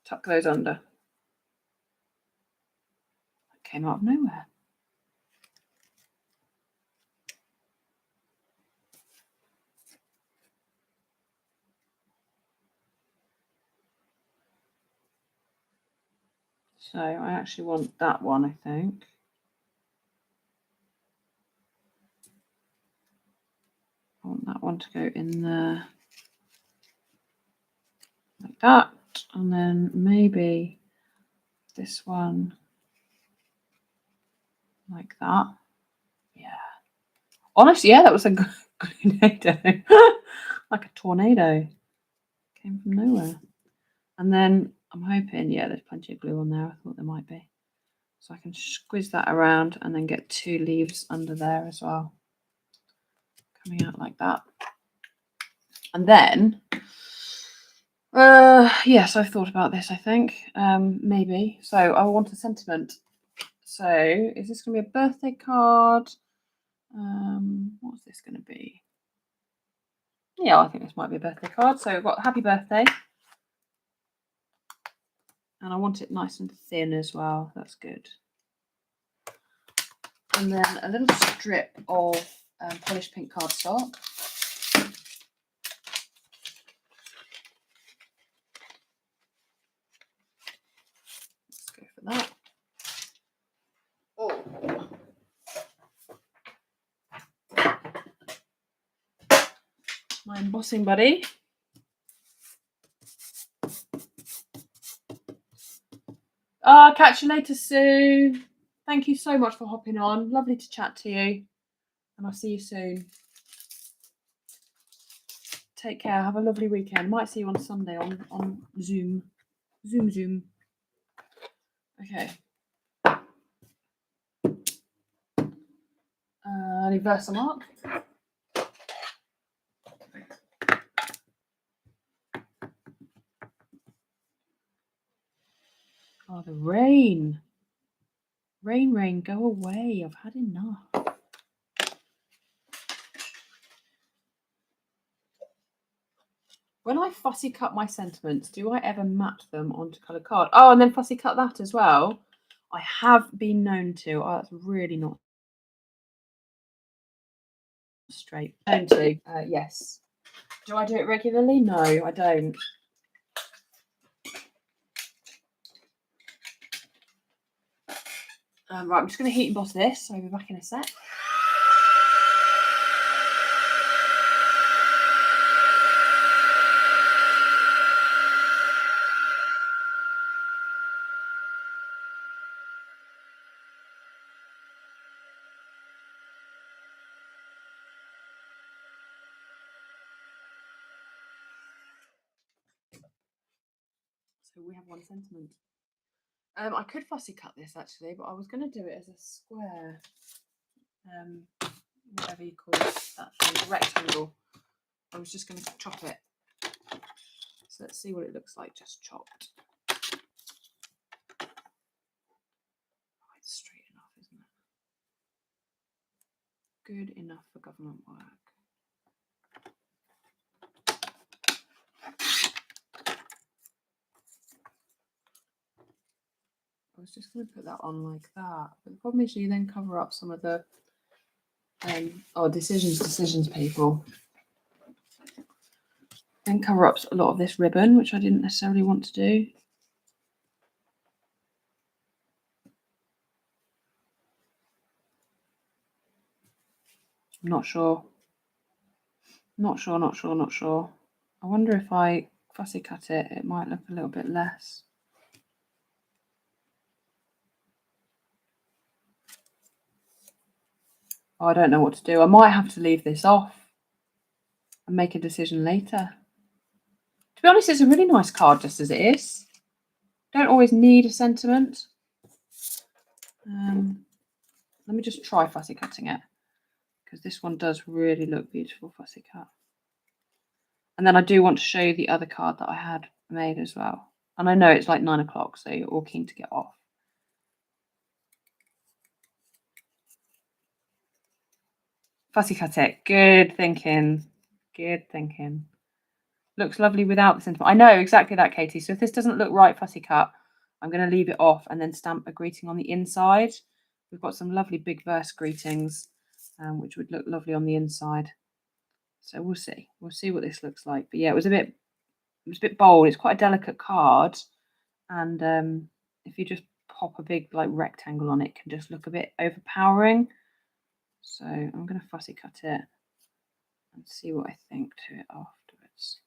tuck those under. That came out of nowhere. So I actually want that one, I think. I want that one to go in there like that, and then maybe this one like that. Yeah. Honestly, yeah, that was a good tornado. Like a tornado. Came from nowhere. And then I'm hoping, yeah, there's plenty of glue on there. I thought there might be. So I can squeeze that around and then get 2 leaves under there as well. Coming out like that. And then, yes, I've thought about this, I think. Maybe. So I want a sentiment. So is this going to be a birthday card? What's this going to be? Yeah, I think this might be a birthday card. So we've got happy birthday. And I want it nice and thin as well. That's good. And then a little strip of polished pink cardstock. Let's go for that. Oh. My embossing buddy. I'll catch you later, Sue. Thank you so much for hopping on. Lovely to chat to you. And I'll see you soon. Take care. Have a lovely weekend. Might see you on Sunday on Zoom. Zoom. Okay. Reverse mark. Oh, the rain. Rain, go away. I've had enough. When I fussy cut my sentiments, do I ever mat them onto coloured card? Oh, and then fussy cut that as well. I have been known to. Oh, that's really not straight. Known to, yes. Do I do it regularly? No, I don't. Right, I'm just going to heat and boss this. So I'll be back in a sec. So we have one sentiment. I could fussy cut this actually, but I was going to do it as a square. Whatever you call that thing, a rectangle. I was just going to chop it. So let's see what it looks like just chopped. Oh, it's straight enough, isn't it? Good enough for government work. I was just going to put that on like that, but the problem is you then cover up some of the decisions people. Then cover up a lot of this ribbon, which I didn't necessarily want to do. I'm not sure. Not sure. I wonder if I fussy cut it, it might look a little bit less. Oh, I don't know what to do. I might have to leave this off and make a decision later. To be honest, it's a really nice card just as it is. Don't always need a sentiment. Let me just try fussy cutting it, because this one does really look beautiful fussy cut. And then I do want to show you the other card that I had made as well. And I know it's like 9 o'clock, so you're all keen to get off. Fussy cut it. Good thinking. Good thinking. Looks lovely without the sentiment. I know, exactly that, Katie. So if this doesn't look right fussy cut, I'm going to leave it off and then stamp a greeting on the inside. We've got some lovely big verse greetings, which would look lovely on the inside. So we'll see. We'll see what this looks like. But yeah, it was a bit bold. It's quite a delicate card. And if you just pop a big like rectangle on it, can just look a bit overpowering. So I'm going to fussy cut it and see what I think to it afterwards.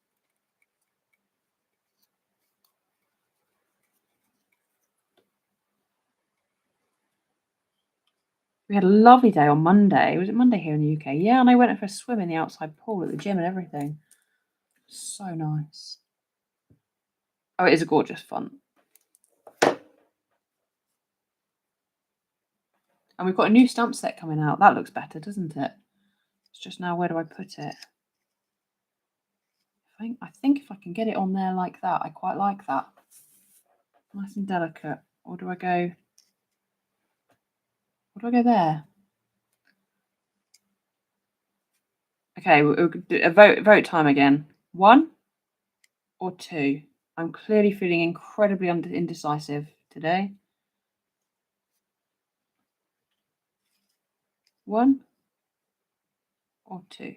We had a lovely day on Monday. Was it Monday here in the UK? Yeah, and I went for a swim in the outside pool at the gym and everything. So nice. Oh, it is a gorgeous font. And we've got a new stamp set coming out. That looks better, doesn't it? It's just now, where do I put it? I think if I can get it on there like that, I quite like that. Nice and delicate. Or do I go... Or do I go there? Okay, we'll do a vote time again. 1 or 2? I'm clearly feeling incredibly indecisive today. 1 or 2?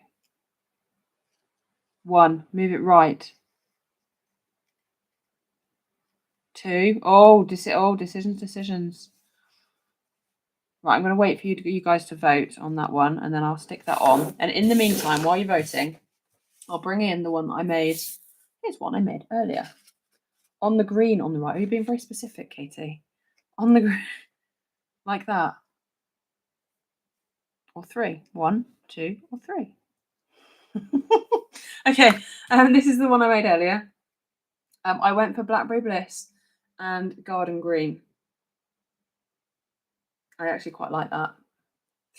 1. Move it right. 2. Oh, decisions. Right, I'm going to wait for you guys to vote on that one, and then I'll stick that on. And in the meantime, while you're voting, I'll bring in the one that I made. Here's one I made earlier. On the green on the right. Are you being very specific, Katie? on the ground like that. Or 3. 1, 2, or 3. Okay, this is the one I made earlier. I went for Blackberry Bliss and Garden Green. I actually quite like that.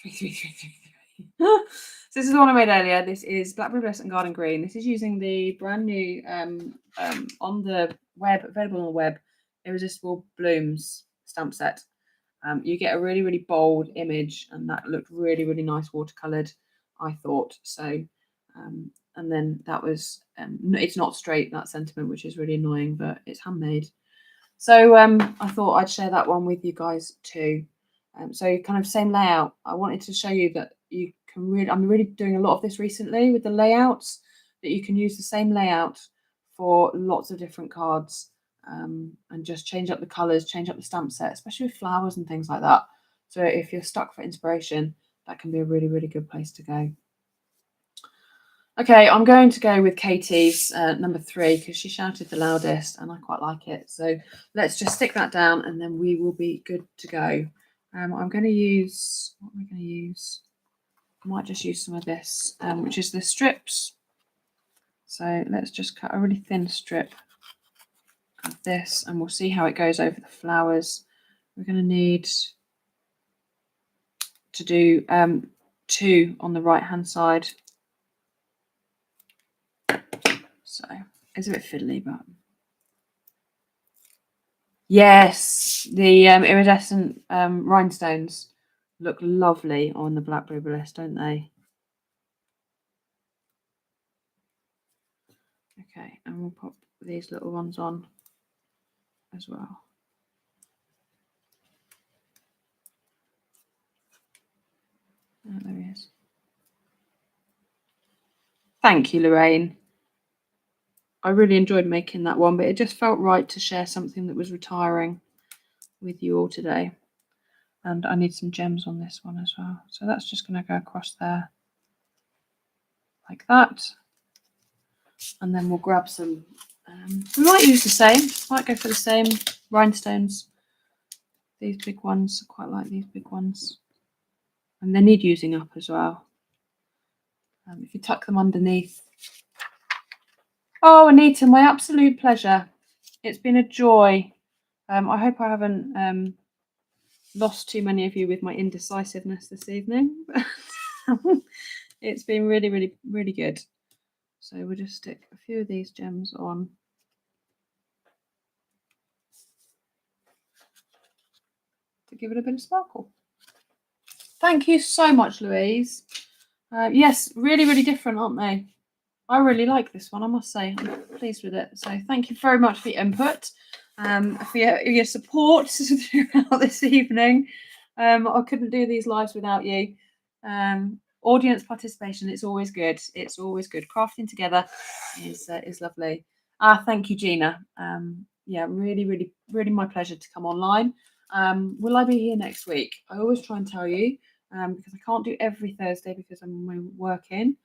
3, 3, 3, 3, 3. So this is the one I made earlier. This is Blackberry Bliss and Garden Green. This is using the brand new on the web, available on the web, Irresistible Blooms stamp set. You get a really, really bold image, and that looked really, really nice watercoloured, I thought. So, and then that was, it's not straight, that sentiment, which is really annoying, but it's handmade. So I thought I'd share that one with you guys too. So kind of same layout. I wanted to show you that you can really, I'm really doing a lot of this recently with the layouts, that you can use the same layout for lots of different cards, and just change up the colours, change up the stamp set, especially with flowers and things like that. So if you're stuck for inspiration, that can be a really, really good place to go. Okay, I'm going to go with Katie's number 3 because she shouted the loudest and I quite like it. So let's just stick that down and then we will be good to go. I'm going to use, what am I going to use? I might just use some of this, which is the strips. So let's just cut a really thin strip of this and we'll see how it goes over the flowers. We're going to need to do 2 on the right hand side. So it's a bit fiddly, but yes, the iridescent rhinestones look lovely on the Blackberry Bliss, don't they? Okay, and we'll pop these little ones on as well. Oh, there he is. Thank you, Lorraine. I really enjoyed making that one, but it just felt right to share something that was retiring with you all today. And I need some gems on this one as well. So that's just going to go across there like that. And then we'll grab some, we might use the same, might go for the same rhinestones. These big ones, I quite like these big ones. And they need using up as well. If you tuck them underneath. Oh, Anita, my absolute pleasure. It's been a joy. I hope I haven't lost too many of you with my indecisiveness this evening. It's been really, really, really good. So we'll just stick a few of these gems on. To give it a bit of sparkle. Thank you so much, Louise. Yes, really, really different, aren't they? I really like this one, I must say. I'm pleased with it. So thank you very much for your input, for your support throughout this evening. I couldn't do these lives without you. Audience participation, it's always good. It's always good. Crafting together is lovely. Thank you, Gina. Yeah, really, really, really my pleasure to come online. Will I be here next week? I always try and tell you, because I can't do every Thursday because I'm working.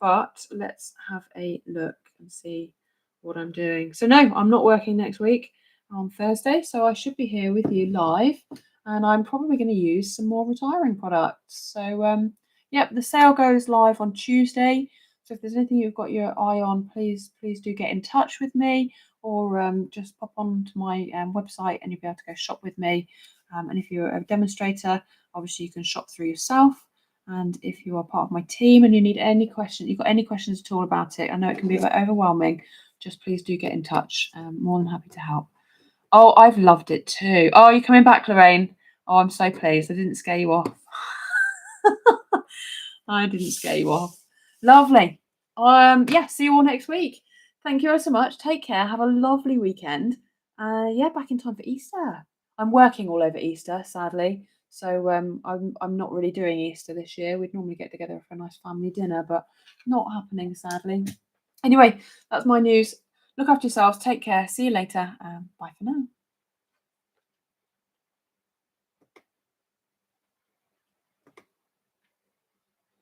But let's have a look and see what I'm doing. So no, I'm not working next week on Thursday, so I should be here with you live, and I'm probably going to use some more retiring products. So yep, the sale goes live on Tuesday. So if there's anything you've got your eye on, please do get in touch with me, or just pop onto my website and you'll be able to go shop with me. And if you're a demonstrator, obviously you can shop through yourself. And if you are part of my team and you need any questions, you've got any questions at all about it, I know it can be a bit overwhelming, just please do get in touch. More than happy to help. Oh, I've loved it too. Oh, you're coming back, Lorraine. Oh, I'm so pleased. I didn't scare you off. I didn't scare you off. Lovely. Yeah, see you all next week. Thank you all so much. Take care. Have a lovely weekend. Yeah, back in time for Easter. I'm working all over Easter, sadly. So I'm not really doing Easter this year. We'd normally get together for a nice family dinner, but not happening, sadly. Anyway, that's my news. Look after yourselves. Take care. See you later. Bye for now.